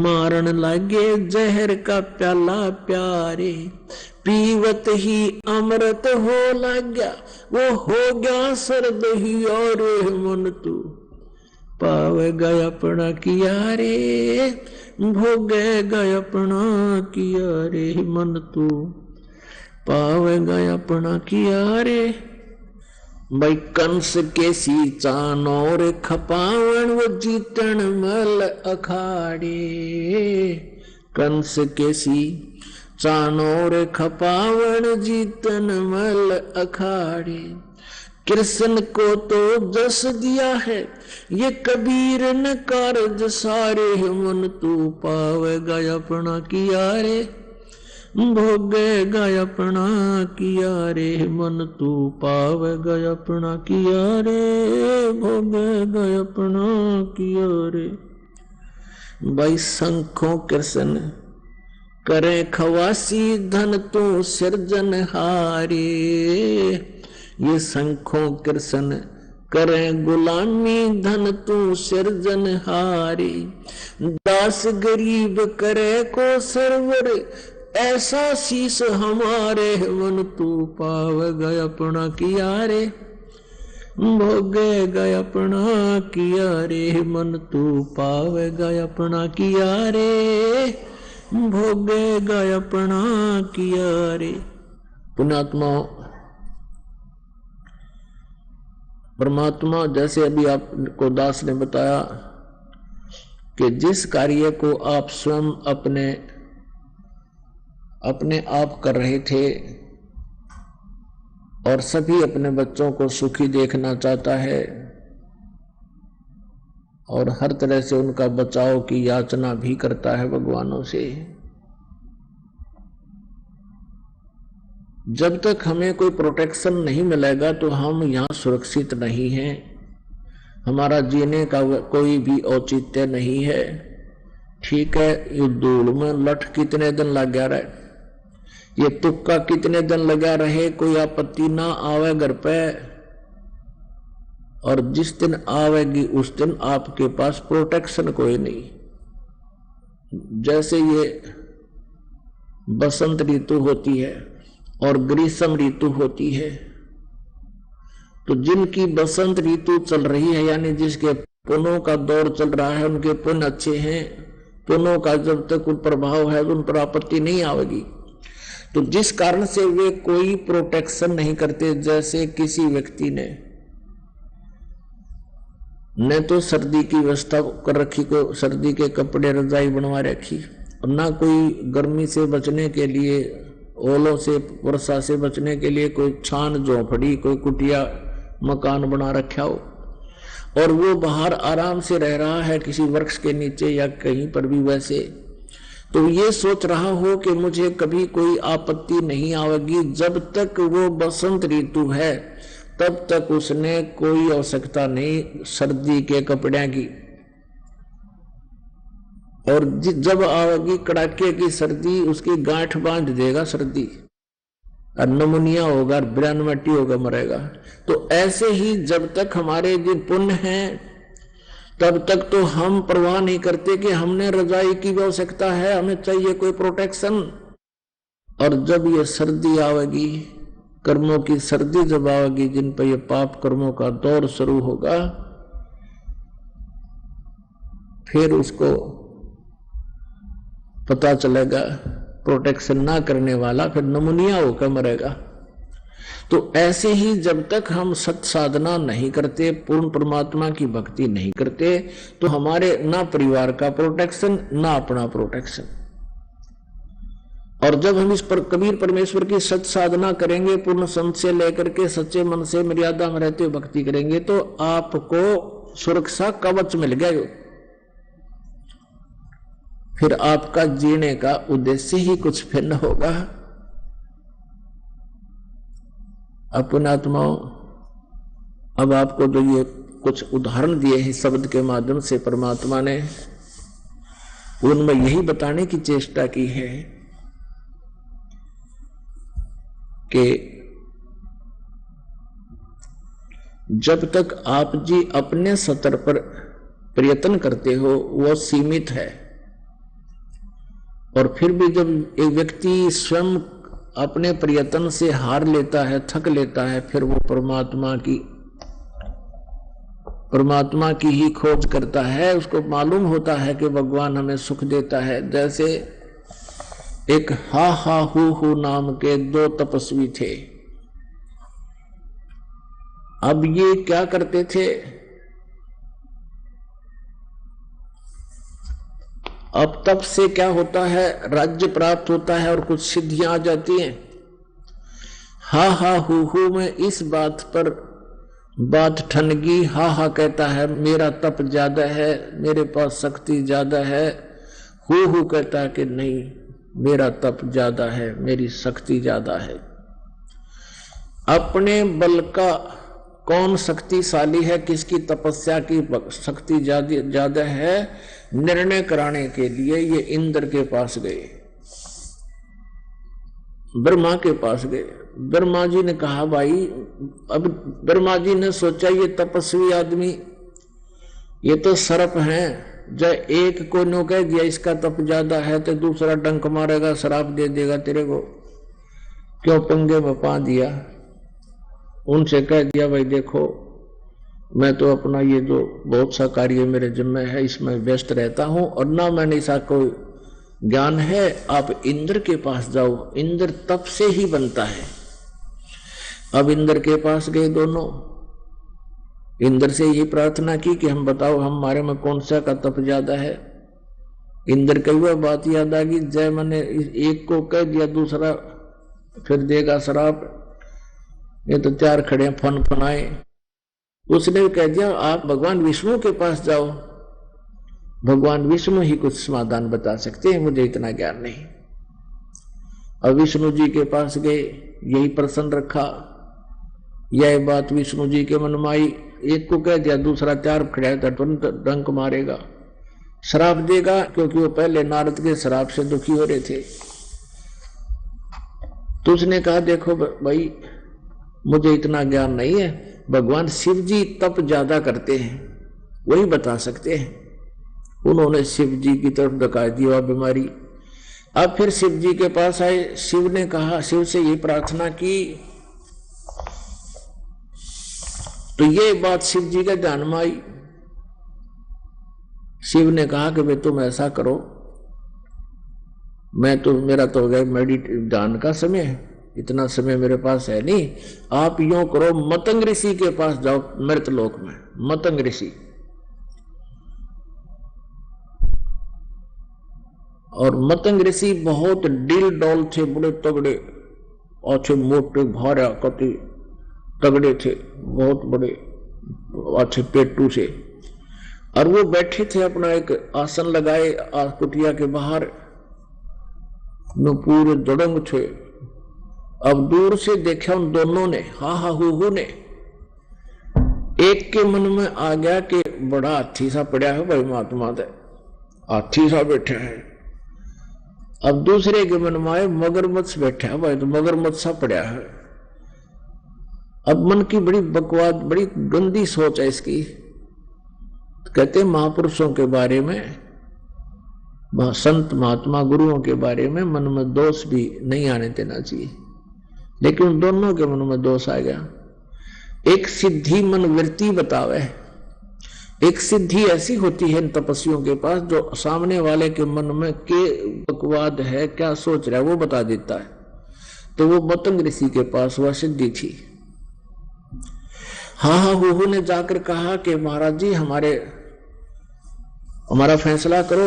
मारन लागे जहर का प्याला प्यारे। पीवत ही अमृत हो लगा, वो हो गया सर्द ही और। मन तू पाव गया अपना किया रे, भोग गया अपना किया रे। मन तू पाव गया अपना किया रे, भाई कंस के सी चानोर खपावन वो जीतन मल अखाड़े। कंस के सी चानोर खपावन जीतन मल अखाड़े। कृष्ण को तो जस दिया है ये कबीर न कारज सारे। मन तू पावेगा अपना किया रे, भोगेगा अपना किया रे। मन तू पावेगा अपना किया रे, भोगेगा अपना किया रे। भाई शंखों कृष्ण करे खवासी धन तू सिरजन हारे। ये शंखों कृष्ण करें गुलामी धन तू सिरजन हारी। दास गरीब करे को सरवर ऐसा शीस हमारे। मन तू पावेगा अपना किया रे, भोगेगा अपना किया रे। मन तू पावेगा अपना किया रे, भोगेगा अपना किया रे। पुण्यात्मा परमात्मा जैसे अभी आपको दास ने बताया कि जिस कार्य को आप स्वयं अपने आप कर रहे थे और सभी अपने बच्चों को सुखी देखना चाहता है और हर तरह से उनका बचाव की याचना भी करता है भगवानों से। जब तक हमें कोई प्रोटेक्शन नहीं मिलेगा तो हम यहाँ सुरक्षित नहीं हैं। हमारा जीने का कोई भी औचित्य नहीं है। ठीक है, ये धूल में लठ कितने दिन लगा रहे, ये तुक्का कितने दिन लगा रहे, कोई आपत्ति ना आवे घर पे। और जिस दिन आवेगी उस दिन आपके पास प्रोटेक्शन कोई नहीं। जैसे ये बसंत ऋतु होती है और ग्रीष्म ऋतु होती है, तो जिनकी बसंत ऋतु चल रही है यानी जिसके पुण्यों का दौर चल रहा है, उनके पुण्य अच्छे हैं, पुण्यों का जब तक कोई प्रभाव है उन पर आपत्ति नहीं आवेगी। तो जिस कारण से वे कोई प्रोटेक्शन नहीं करते, जैसे किसी व्यक्ति ने तो सर्दी की व्यवस्था कर रखी, को सर्दी के कपड़े रजाई बनवा रखी, और ना कोई गर्मी से बचने के लिए, ओलों से वर्षा से बचने के लिए कोई छान झोंपड़ी, कोई कुटिया मकान बना रखा हो, और वो बाहर आराम से रह रहा है किसी वृक्ष के नीचे या कहीं पर भी वैसे, तो ये सोच रहा हो कि मुझे कभी कोई आपत्ति नहीं आवेगी। जब तक वो बसंत ऋतु है तब तक उसने कोई आवश्यकता नहीं सर्दी के कपड़े की, और जब आवेगी कड़ाके की सर्दी उसकी गांठ बांध देगा सर्दी, और नमूनिया होगा, ब्रैनमटी होगा, मरेगा। तो ऐसे ही जब तक हमारे जो पुण्य हैं तब तक तो हम परवाह नहीं करते कि हमने रजाई की आवश्यकता है, हमें चाहिए कोई प्रोटेक्शन। और जब ये सर्दी आवेगी, कर्मों की सर्दी जब आवेगी, जिन पर ये पाप कर्मों का दौर शुरू होगा, फिर उसको पता चलेगा प्रोटेक्शन ना करने वाला फिर नमूनिया होकर मरेगा। तो ऐसे ही जब तक हम सत साधना नहीं करते, पूर्ण परमात्मा की भक्ति नहीं करते, तो हमारे ना परिवार का प्रोटेक्शन ना अपना प्रोटेक्शन। और जब हम इस पर कबीर परमेश्वर की सत साधना करेंगे, पूर्ण संत से लेकर के सच्चे मन से मर्यादा में रहते हुए भक्ति करेंगे, तो आपको सुरक्षा कवच मिल गया। फिर आपका जीने का उद्देश्य ही कुछ भिन्न होगा। अपने आत्माओं, अब आपको जो ये कुछ उदाहरण दिए हैं शब्द के माध्यम से परमात्मा ने, उनमें यही बताने की चेष्टा की है कि जब तक आप जी अपने स्तर पर प्रयत्न करते हो वो सीमित है, और फिर भी जब एक व्यक्ति स्वयं अपने प्रयत्न से हार लेता है, थक लेता है, फिर वो परमात्मा की ही खोज करता है। उसको मालूम होता है कि भगवान हमें सुख देता है। जैसे एक हा हा हु नाम के दो तपस्वी थे। अब ये क्या करते थे, अब तप से क्या होता है, राज्य प्राप्त होता है और कुछ सिद्धियां आ जाती हैं। हा हा हु में इस बात पर बात ठन गई। हा कहता है मेरा तप ज्यादा है, मेरे पास शक्ति ज्यादा है। हु कहता है कि नहीं, मेरा तप ज्यादा है, मेरी शक्ति ज्यादा है। अपने बल का कौन शक्तिशाली है, किसकी तपस्या की शक्ति ज्यादा है, निर्णय कराने के लिए ये इंद्र के पास गए, ब्रह्मा के पास गए। ब्रह्मा जी ने कहा भाई, अब ब्रह्मा जी ने सोचा ये तपस्वी आदमी, ये तो सर्प हैं, जब एक को नो कह दिया इसका तप ज्यादा है तो दूसरा डंक मारेगा, शराब दे देगा तेरे को, क्यों पंगे में पा दिया। उनसे कह दिया भाई देखो, मैं तो अपना ये जो बहुत सा कार्य मेरे जिम्मे है इसमें व्यस्त रहता हूं और ना मैंने ऐसा कोई ज्ञान है, आप इंद्र के पास जाओ, इंद्र तप से ही बनता है। अब इंद्र के पास गए दोनों, इंद्र से ये प्रार्थना की कि हम बताओ हमारे में कौन सा का तप ज्यादा है। इंद्र कई बार बात याद आ गई, जय मैंने एक को कह दिया दूसरा फिर देगा शराब, ये तो चार खड़े फन फनाए। उसने कह दिया आप भगवान विष्णु के पास जाओ, भगवान विष्णु ही कुछ समाधान बता सकते हैं, मुझे इतना ज्ञान नहीं। अब विष्णु जी के पास गए, यही प्रश्न रखा, यह बात विष्णु जी के मन में आई। एक को कह दिया दूसरा चार खड़ा है तो तुरंत डंक मारेगा, शराब देगा, क्योंकि वो पहले नारद के शराब से दुखी हो रहे थे। तो उसने कहा देखो भाई मुझे इतना ज्ञान नहीं है, भगवान शिव जी तप ज्यादा करते हैं, वही बता सकते हैं। उन्होंने शिव जी की तरफ धका दी वह बीमारी। अब फिर शिव जी के पास आए, शिव ने कहा, शिव से ये प्रार्थना की, तो ये बात शिव जी के ध्यान में आई। शिव ने कहा कि भाई तुम ऐसा करो, मैं तो मेरा तो हो गया ध्यान का समय है, इतना समय मेरे पास है नहीं, आप यूं करो मतंग ऋषि के पास जाओ मृतलोक में। मतंग ऋषि, और मतंग ऋषि बहुत डील डॉल थे, बड़े तगड़े, अच्छे मोटे भारा कति तगड़े थे, बहुत बड़े अच्छे पेटू से। और वो बैठे थे अपना एक आसन लगाए कुटिया के बाहर, न पूरे दड़ंग थे। अब दूर से देखा उन दोनों ने, हा हु ने, एक के मन में आ गया कि बड़ा हाथी सा पड़ा है भाई, महात्मा दे हाथी सा बैठा है। अब दूसरे के मन में आए मगरमच्छ बैठा है भाई, तो मगरमच्छ सा पड़ा है। अब मन की बड़ी बकवास, बड़ी गंदी सोच है इसकी। कहते महापुरुषों के बारे में, संत महात्मा गुरुओं के बारे में मन में दोष भी नहीं आने देना चाहिए, लेकिन दोनों के मन में दोष आ गया। एक सिद्धि मन वृत्ति बतावे, एक सिद्धि ऐसी होती है इन तपस्वियों के पास जो सामने वाले के मन में के बकवाद है, क्या सोच रहा है वो बता देता है। तो वो मतंग ऋषि के पास वह सिद्धि थी। हा हु ने जाकर कहा कि महाराज जी हमारा फैसला करो,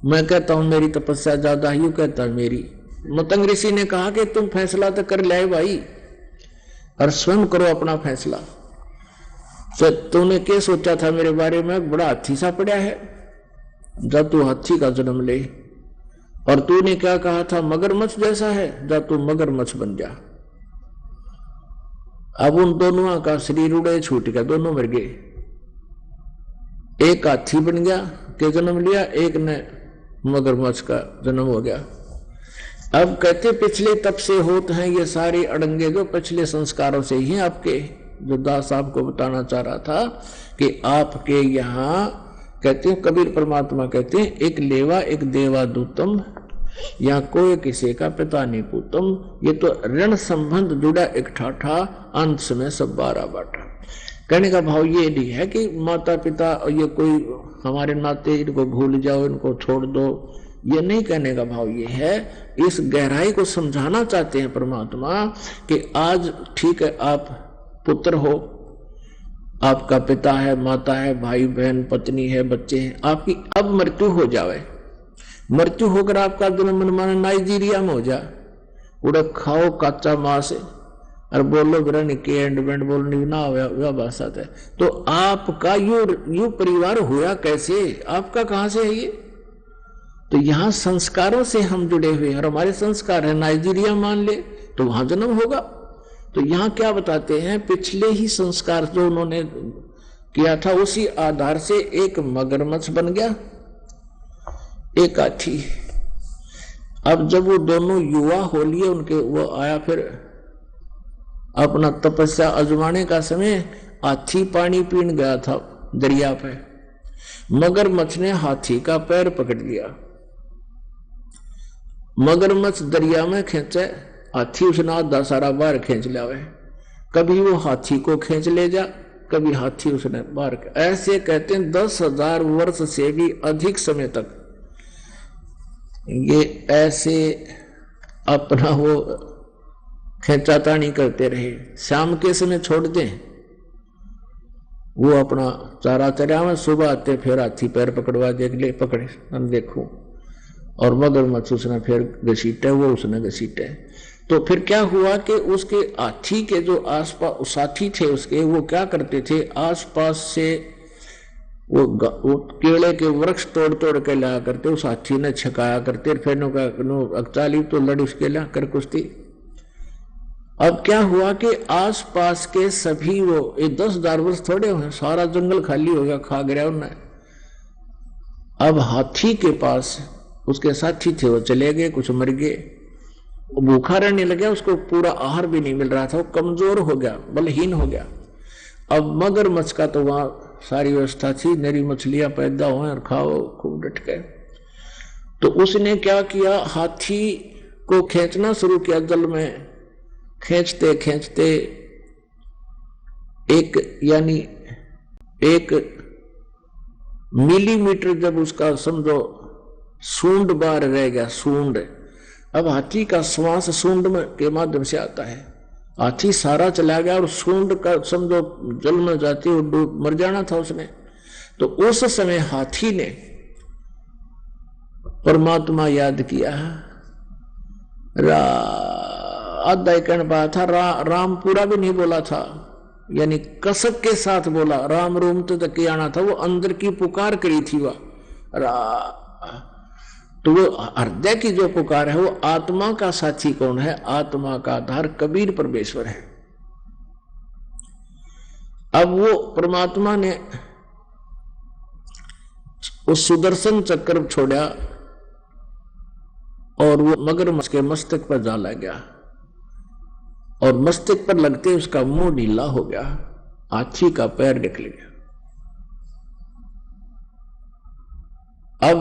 मैं कहता हूं मेरी तपस्या ज्यादा, यूं कहता है मेरी। मतंग ऋषि ने कहा कि तुम फैसला तो कर ले भाई, और स्वयं करो अपना फैसला। तो तूने क्या सोचा था मेरे बारे में, बड़ा हाथी सा पड़ा है, जब तू हाथी का जन्म ले। और तूने क्या कहा था, मगरमच्छ जैसा है, जब तू मगरमच्छ बन जा। अब उन दोनों का शरीर उड़े छूट गया, दोनों मर गए। एक हाथी बन गया के जन्म लिया, एक ने मगरमच्छ का जन्म हो गया। अब कहते पिछले तप से होते हैं ये सारे अड़ंगे, जो पिछले संस्कारों से ही आपके, जो दास आपको बताना चाह रहा था कि आपके यहाँ कहते हैं, कबीर परमात्मा कहते हैं, एक लेवा एक देवा दूतम, यहाँ कोई किसी का पिता नहीं पूतम। ये तो ऋण संबंध जुड़ा एक ठाठा, अंश में सब 12 बाटा। कहने का भाव ये नहीं है कि माता पिता और ये कोई हमारे नाते, इनको भूल जाओ, इनको छोड़ दो, ये नहीं कहने का भाव ये है। इस गहराई को समझाना चाहते हैं परमात्मा कि आज ठीक है आप पुत्र हो, आपका पिता है, माता है, भाई बहन, पत्नी है, बच्चे हैं, आपकी अब मृत्यु हो जावे, मृत्यु होकर आपका जन्म मनमाना नाइजीरिया में हो जाए, उड़े खाओ कच्चा मांस और बोलो ग्रहण के एंड बैंड बोलने ना वह भाषा है, तो आपका यू परिवार हुआ कैसे, आपका कहां से है ये? तो यहां संस्कारों से हम जुड़े हुए हैं और हमारे संस्कार है नाइजीरिया मान ले तो वहां जन्म होगा। तो यहां क्या बताते हैं, पिछले ही संस्कार जो उन्होंने किया था उसी आधार से एक मगरमच्छ बन गया, एक हाथी। अब जब वो दोनों युवा हो लिए उनके, वो आया फिर अपना तपस्या आजमाने का समय, हाथी पानी पीने गया था दरिया पे, मगरमच्छ ने हाथी का पैर पकड़ लिया, मगरमच्छ दरिया में खींचे, हाथी उसने आधा सारा बाहर खींच लिया है, कभी वो हाथी को खींच ले जा, कभी हाथी उसने बाहर, ऐसे कहते हैं 10,000 वर्ष से भी अधिक समय तक ये ऐसे अपना वो खींचातानी करते रहे। शाम के समय छोड़ दें, वो अपना चारा चरा में, सुबह आते फिर हाथी पैर पकड़वा देख ले, पकड़े हम देखो, और मगरमच्छ उसने फिर घसीटे, वो उसने घसीटे। तो फिर क्या हुआ कि उसके हाथी के जो आसपास साथी थे उसके, वो क्या करते थे, आसपास से वो केले के वृक्ष तोड़ तोड़ के लाया करते, उस हाथी ने छकाया करते, फिर नो अकचाली तो लड़ उसके ला कर कुश्ती। अब क्या हुआ कि आसपास के सभी वो 10,000 वर्ष थोड़े हुए, सारा जंगल खाली हो गया, खा गया उन्हें। अब हाथी के पास उसके साथी थे, वो चले गए, कुछ मर गए, भूखा रहने लगा, उसको पूरा आहार भी नहीं मिल रहा था, वो कमजोर हो गया, बलहीन हो गया। अब मगरमच्छ का तो वहां सारी व्यवस्था थी, नरी मछलियां पैदा हुए और खाओ खूब डट गए। तो उसने क्या किया, हाथी को खींचना शुरू किया जल में, खींचते खींचते एक मिलीमीटर जब उसका समझो सूंड बाहर रह गया, सूंड। अब हाथी का श्वास सूंड में के माध्यम से आता है, हाथी सारा चला गया और सूंड का समझो जल में जाती मर जाना था उसने। तो उस समय हाथी ने परमात्मा याद किया, आधा ही कहना पाया था, राम पूरा भी नहीं बोला था, यानी कसक के साथ बोला, राम रोम तो तक आना था, वो अंदर की पुकार करी थी वह। तो वो हृदय की जो पुकार है, वो आत्मा का साथी कौन है, आत्मा का आधार कबीर परमेश्वर है। अब वो परमात्मा ने उस सुदर्शन चक्र छोड़ा और वो मगरमच्छ के मस्तक पर जा लग गया, और मस्तक पर लगते उसका मुंह ढीला हो गया, हाथी का पैर निकल गया। अब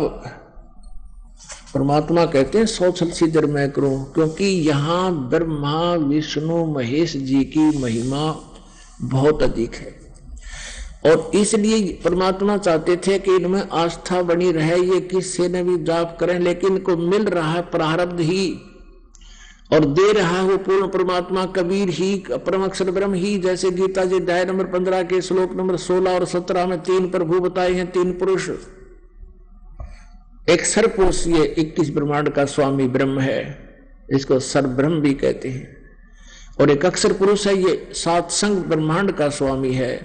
परमात्मा कहते हैं 100 छल सिद्धर मैं करूं, क्योंकि यहां ब्रह्मा विष्णु महेश जी की महिमा बहुत अधिक है, और इसलिए परमात्मा चाहते थे कि इनमें आस्था बनी रहे, ये किससे न भी जाप करें, लेकिन इनको मिल रहा है प्रारब्ध ही, और दे रहा है वो पूर्ण परमात्मा कबीर ही, परम अक्षर ब्रह्म ही। जैसे गीता जी अध्याय नंबर 15 के श्लोक नंबर 16 और 17 में 3 प्रभु बताए हैं, 3 पुरुष, एक सर्वपुरुष ये 21 ब्रह्मांड का स्वामी ब्रह्म है, इसको सर्वब्रह्म भी कहते हैं, और एक अक्षर पुरुष है, ये 7 संग ब्रह्मांड का स्वामी है,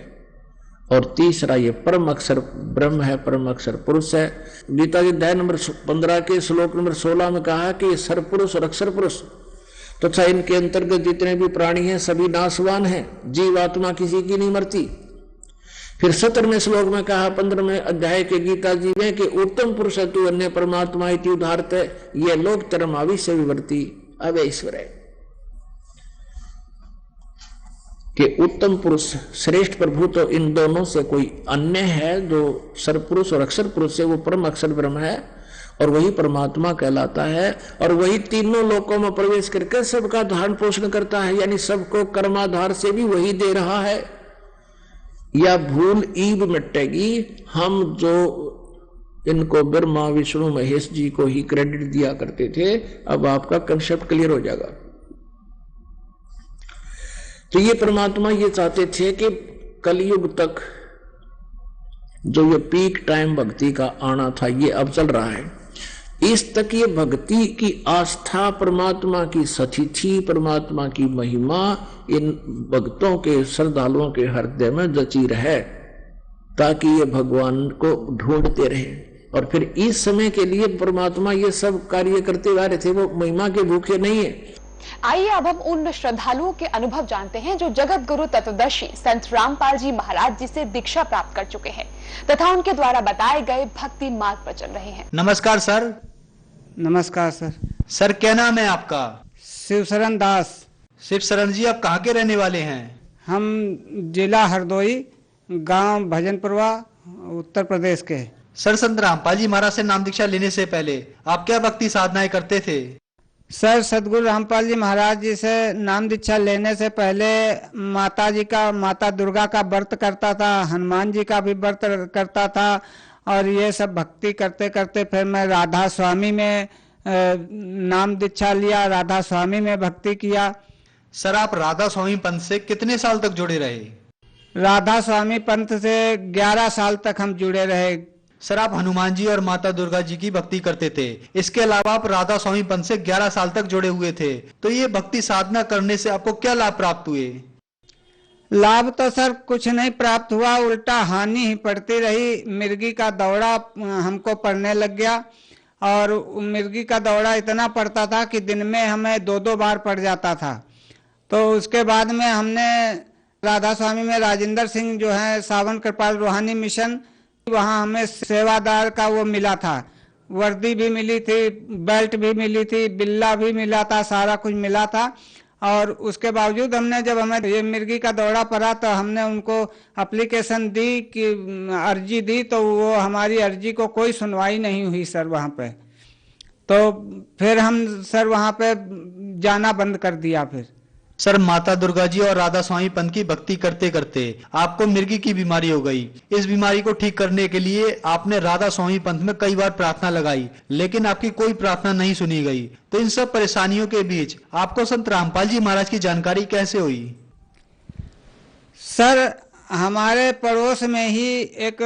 और तीसरा ये परम अक्षर ब्रह्म है, परम अक्षर पुरुष है। गीता जी अध्याय नंबर 15 के श्लोक नंबर 16 में कहा कि ये सर्वपुरुष और अक्षर पुरुष तथा इनके अंतर्गत जितने भी प्राणी हैं सभी नाशवान हैं, जीवात्मा किसी की नहीं मरती। फिर 17वें श्लोक में कहा 15वें अध्याय के गीता जी में कि उत्तम पुरुष तु अन्य परमात्मा इति उदाहरते ये लोक तरम आविश्य विवर्ती अवे ईश्वर है, कि उत्तम पुरुष श्रेष्ठ प्रभु तो इन दोनों से कोई अन्य है, जो सर्वपुरुष और अक्षर पुरुष है वो परम अक्षर ब्रह्म है, और वही परमात्मा कहलाता है, और वही तीनों लोकों में प्रवेश करके सबका धारण पोषण करता है, यानी सबको कर्माधार से भी वही दे रहा है। या भूल ईब मिटेगी, हम जो इनको ब्रह्मा विष्णु महेश जी को ही क्रेडिट दिया करते थे, अब आपका कंसेप्ट क्लियर हो जाएगा। तो ये परमात्मा ये चाहते थे कि कलयुग तक जो ये पीक टाइम भक्ति का आना था ये अब चल रहा है, इस तक ये भक्ति की आस्था, परमात्मा की सतिथि, परमात्मा की महिमा इन भक्तों के, श्रद्धालुओं के हृदय में जची रहे, ताकि ये भगवान को ढूंढते रहे। और फिर इस समय के लिए परमात्मा ये सब कार्य करते आ रहे थे, वो महिमा के भूखे नहीं है। आइए अब हम उन श्रद्धालुओं के अनुभव जानते हैं जो जगत गुरु तत्वदर्शी संत रामपाल जी महाराज जी से दीक्षा प्राप्त कर चुके हैं तथा उनके द्वारा बताए गए भक्ति मार्ग पर चल रहे हैं। नमस्कार सर। नमस्कार सर। सर क्या नाम है आपका? शिवशरण दास। शिवशरण जी, आप कहाँ के रहने वाले हैं? हम जिला हरदोई, गांव भजनपुरवा, उत्तर प्रदेश के। सर, संत रामपाल जी महाराज से नाम दीक्षा लेने से पहले आप क्या भक्ति साधनाएं करते थे? सर, सदगुरु रामपाल जी महाराज जी से नाम दीक्षा लेने से पहले माता दुर्गा का व्रत करता था, हनुमान जी का भी व्रत करता था, और ये सब भक्ति करते करते फिर मैं राधा स्वामी में नाम दीक्षा लिया, राधा स्वामी में भक्ति किया। सर, आप राधा स्वामी पंथ से कितने साल तक जुड़े रहे? राधा स्वामी पंथ से 11 साल तक हम जुड़े रहे। सर, आप हनुमान जी और माता दुर्गा जी की भक्ति करते थे, इसके अलावा आप राधा स्वामी पंथ से 11 साल तक जुड़े हुए थे, तो ये भक्ति साधना करने से आपको क्या लाभ प्राप्त हुए? लाभ तो सर कुछ नहीं प्राप्त हुआ, उल्टा हानि ही पड़ती रही। मिर्गी का दौड़ा हमको पड़ने लग गया, और मिर्गी का दौड़ा इतना पड़ता था कि दिन में हमें 2-2 बार पड़ जाता था। तो उसके बाद में हमने राधा स्वामी में राजेंद्र सिंह जो है सावन कृपाल रूहानी मिशन, वहाँ हमें सेवादार का वो मिला था, वर्दी भी मिली थी, बेल्ट भी मिली थी, बिल्ला भी मिला था, सारा कुछ मिला था। और उसके बावजूद हमने, जब हमें ये मिर्गी का दौरा पड़ा तो हमने उनको एप्लीकेशन दी कि अर्जी दी, तो वो हमारी अर्जी को कोई सुनवाई नहीं हुई सर वहाँ पे। तो फिर हम सर वहाँ पे जाना बंद कर दिया। फिर सर, माता दुर्गा जी और राधा स्वामी पंथ की भक्ति करते करते आपको मिर्गी की बीमारी हो गई। इस बीमारी को ठीक करने के लिए आपने राधा स्वामी पंथ में कई बार प्रार्थना लगाई, लेकिन आपकी कोई प्रार्थना नहीं सुनी गई। तो इन सब परेशानियों के बीच आपको संत रामपाल जी महाराज की जानकारी कैसे हुई? सर, हमारे पड़ोस में ही एक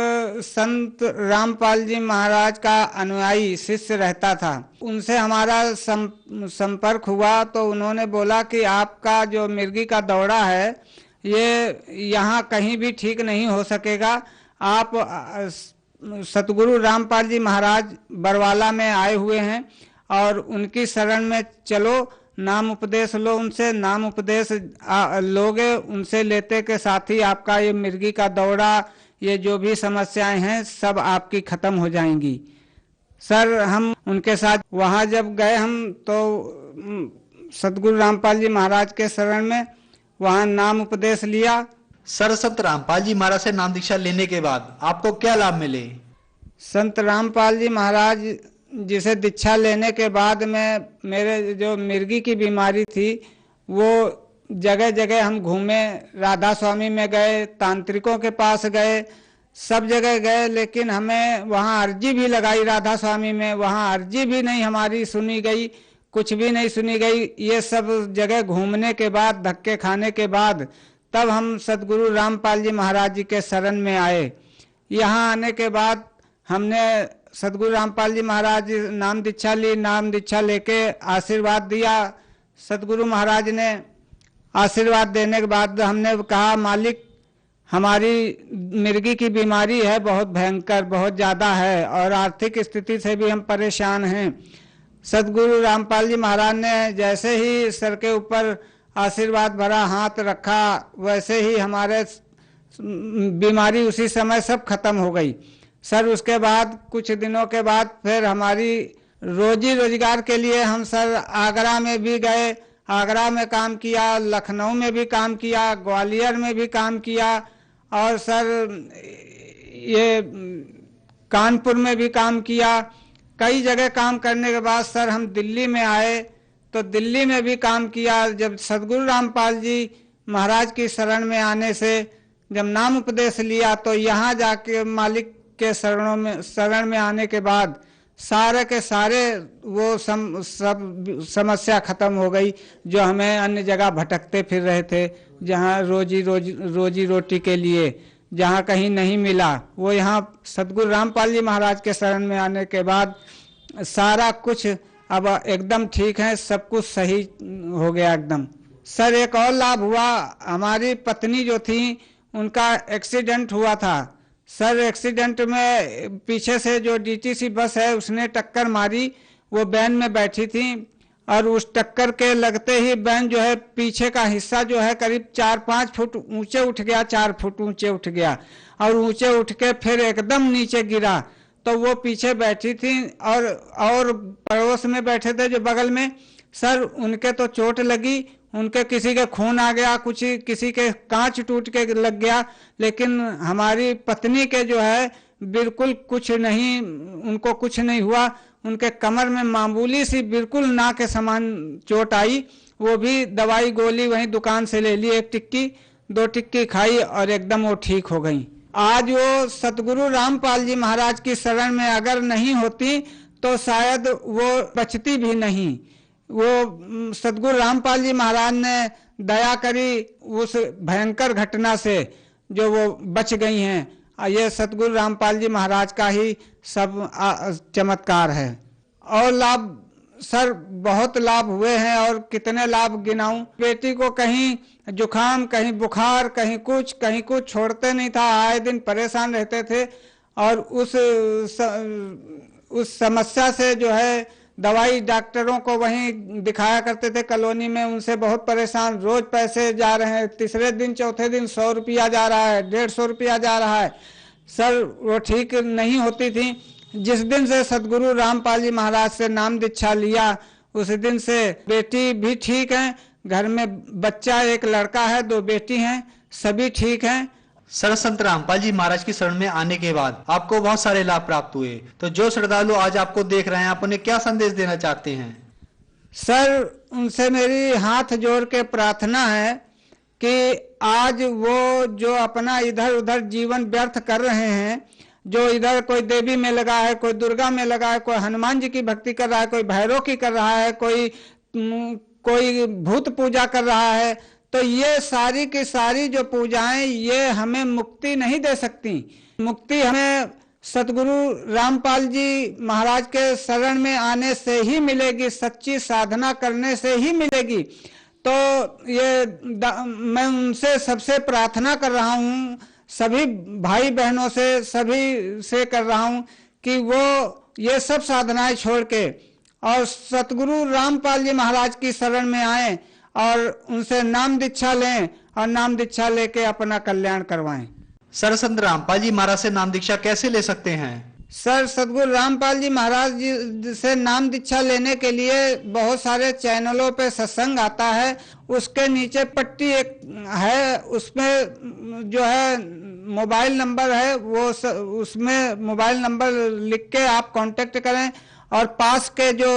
संत रामपाल जी महाराज का अनुयायी शिष्य रहता था, उनसे हमारा संपर्क हुआ। तो उन्होंने बोला कि आपका जो मिर्गी का दौरा है ये यहाँ कहीं भी ठीक नहीं हो सकेगा, आप सतगुरु रामपाल जी महाराज बरवाला में आए हुए हैं और उनकी शरण में चलो, नाम उपदेश लो उनसे, नाम उपदेश लोगे, उनसे लेते के साथ ही आपका ये मिर्गी का दौरा, ये जो भी समस्याएं हैं सब आपकी खत्म हो जाएंगी। सर, हम उनके साथ वहाँ जब गए हम तो सतगुरु रामपाल जी महाराज के शरण में वहाँ नाम उपदेश लिया। सर, संत रामपाल जी महाराज से नाम दीक्षा लेने के बाद आपको क्या लाभ मिले? संत रामपाल जी महाराज जिसे दीक्षा लेने के बाद में मेरे जो मिर्गी की बीमारी थी वो जगह जगह हम घूमे, राधा स्वामी में गए, तांत्रिकों के पास गए, सब जगह गए, लेकिन हमें वहाँ अर्जी भी लगाई राधा स्वामी में, वहाँ अर्जी भी नहीं हमारी सुनी गई, कुछ भी नहीं सुनी गई। ये सब जगह घूमने के बाद, धक्के खाने के बाद तब हम सदगुरु रामपाल जी महाराज जी के शरण में आए। यहाँ आने के बाद हमने सदगुरु रामपाल जी महाराज नाम दीक्षा ली, नाम दीक्षा लेके आशीर्वाद दिया। सदगुरु महाराज ने आशीर्वाद देने के बाद हमने कहा, मालिक हमारी मिर्गी की बीमारी है, बहुत भयंकर, बहुत ज़्यादा है और आर्थिक स्थिति से भी हम परेशान हैं। सदगुरु रामपाल जी महाराज ने जैसे ही सर के ऊपर आशीर्वाद भरा हाथ रखा, वैसे ही हमारे बीमारी उसी समय सब खत्म हो गई। सर, उसके बाद कुछ दिनों के बाद फिर हमारी रोजी रोजगार के लिए हम सर आगरा में भी गए, आगरा में काम किया, लखनऊ में भी काम किया, ग्वालियर में भी काम किया, और सर ये कानपुर में भी काम किया। कई जगह काम करने के बाद सर हम दिल्ली में आए, तो दिल्ली में भी काम किया। जब सदगुरु रामपाल जी महाराज की शरण में आने से जब नाम उपदेश लिया, तो यहाँ जाके मालिक के शरण में आने के बाद सारे के सारे वो सब समस्या खत्म हो गई, जो हमें अन्य जगह भटकते फिर रहे थे, जहाँ रोजी रोटी के लिए जहाँ कहीं नहीं मिला, वो यहाँ सतगुरु रामपाल जी महाराज के शरण में आने के बाद सारा कुछ अब एकदम ठीक है, सब कुछ सही हो गया एकदम। सर एक और लाभ हुआ, हमारी पत्नी जो थी उनका एक्सीडेंट हुआ था। सर एक्सीडेंट में पीछे से जो डीटीसी बस है उसने टक्कर मारी, वो वैन में बैठी थी और उस टक्कर के लगते ही वैन जो है पीछे का हिस्सा जो है करीब 4-5 फुट ऊंचे उठ गया, 4 फुट ऊंचे उठ गया और ऊंचे उठ के फिर एकदम नीचे गिरा। तो वो पीछे बैठी थी और पड़ोस में बैठे थे जो बगल में, सर उनके तो चोट लगी, उनके किसी के खून आ गया, कुछ किसी के कांच टूट के लग गया, लेकिन हमारी पत्नी के जो है बिल्कुल कुछ नहीं, उनको कुछ नहीं हुआ। उनके कमर में मामूली सी बिल्कुल ना के समान चोट आई, वो भी दवाई गोली वहीं दुकान से ले ली, 1 टिक्की 2 टिक्की खाई और एकदम वो ठीक हो गई। आज वो सतगुरु रामपाल जी महाराज की शरण में अगर नहीं होती तो शायद वो बचती भी नहीं। वो सतगुरु रामपाल जी महाराज ने दया करी उस भयंकर घटना से जो वो बच गई हैं। ये सतगुरु रामपाल जी महाराज का ही सब चमत्कार है। और लाभ सर बहुत लाभ हुए हैं और कितने लाभ गिनाऊं। बेटी को कहीं जुखाम, कहीं बुखार, कहीं कुछ छोड़ते नहीं था, आए दिन परेशान रहते थे और उस समस्या से जो है दवाई डॉक्टरों को वहीं दिखाया करते थे कॉलोनी में, उनसे बहुत परेशान, रोज पैसे जा रहे हैं, तीसरे दिन चौथे दिन 100 रुपया जा रहा है, 150 रुपया जा रहा है। सर वो ठीक नहीं होती थी। जिस दिन से सतगुरु रामपाल जी महाराज से नाम दीक्षा लिया उस दिन से बेटी भी ठीक है, घर में बच्चा 1 लड़का है, 2 बेटी हैं, सभी ठीक हैं। सर संत रामपाल जी महाराज की शरण में आने के बाद आपको बहुत सारे लाभ प्राप्त हुए, तो जो श्रद्धालु आज आपको देख रहे हैं आप उन्हें क्या संदेश देना चाहते हैं? सर उनसे मेरी हाथ जोड़ के प्रार्थना है कि आज वो जो अपना इधर उधर जीवन व्यर्थ कर रहे हैं, जो इधर कोई देवी में लगा है, कोई दुर्गा में लगा है, कोई हनुमान जी की भक्ति कर रहा है, कोई भैरव की कर रहा है, कोई भूत पूजा कर रहा है, तो ये सारी की सारी जो पूजाएं ये हमें मुक्ति नहीं दे सकती। मुक्ति हमें सतगुरु रामपाल जी महाराज के शरण में आने से ही मिलेगी, सच्ची साधना करने से ही मिलेगी। तो ये मैं उनसे सबसे प्रार्थना कर रहा हूँ, सभी भाई बहनों से, सभी से कर रहा हूँ कि वो ये सब साधनाएं छोड़ के और सतगुरु रामपाल जी महाराज की शरण में आए और उनसे नाम दीक्षा लें और नाम दीक्षा लेके अपना कल्याण करवाएं। सर संत रामपाल जी महाराज से नाम दीक्षा कैसे ले सकते हैं? सर सतगुरु रामपाल जी महाराज जी से नाम दीक्षा लेने के लिए बहुत सारे चैनलों पे सत्संग आता है, उसके नीचे पट्टी एक है, उसमें जो है मोबाइल नंबर है, वो उसमें मोबाइल नंबर लिख के आप कांटेक्ट करें और पास के जो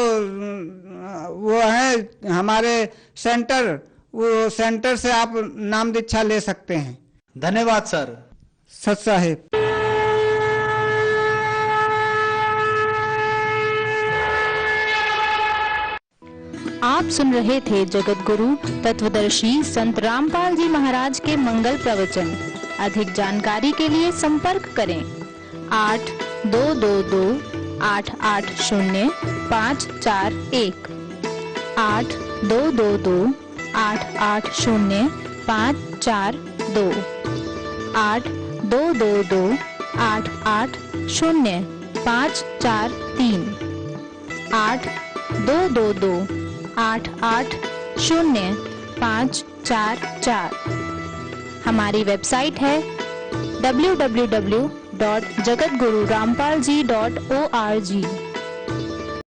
वो है हमारे सेंटर, वो सेंटर से आप नाम दीक्षा ले सकते हैं। धन्यवाद सर। सत साहिब। आप सुन रहे थे जगत गुरु तत्वदर्शी संत रामपाल जी महाराज के मंगल प्रवचन। अधिक जानकारी के लिए संपर्क करें 8222-880-541 8222-880-542 8222-880-543 8222-880-544। हमारी वेबसाइट है www.jagatgururampalji.org।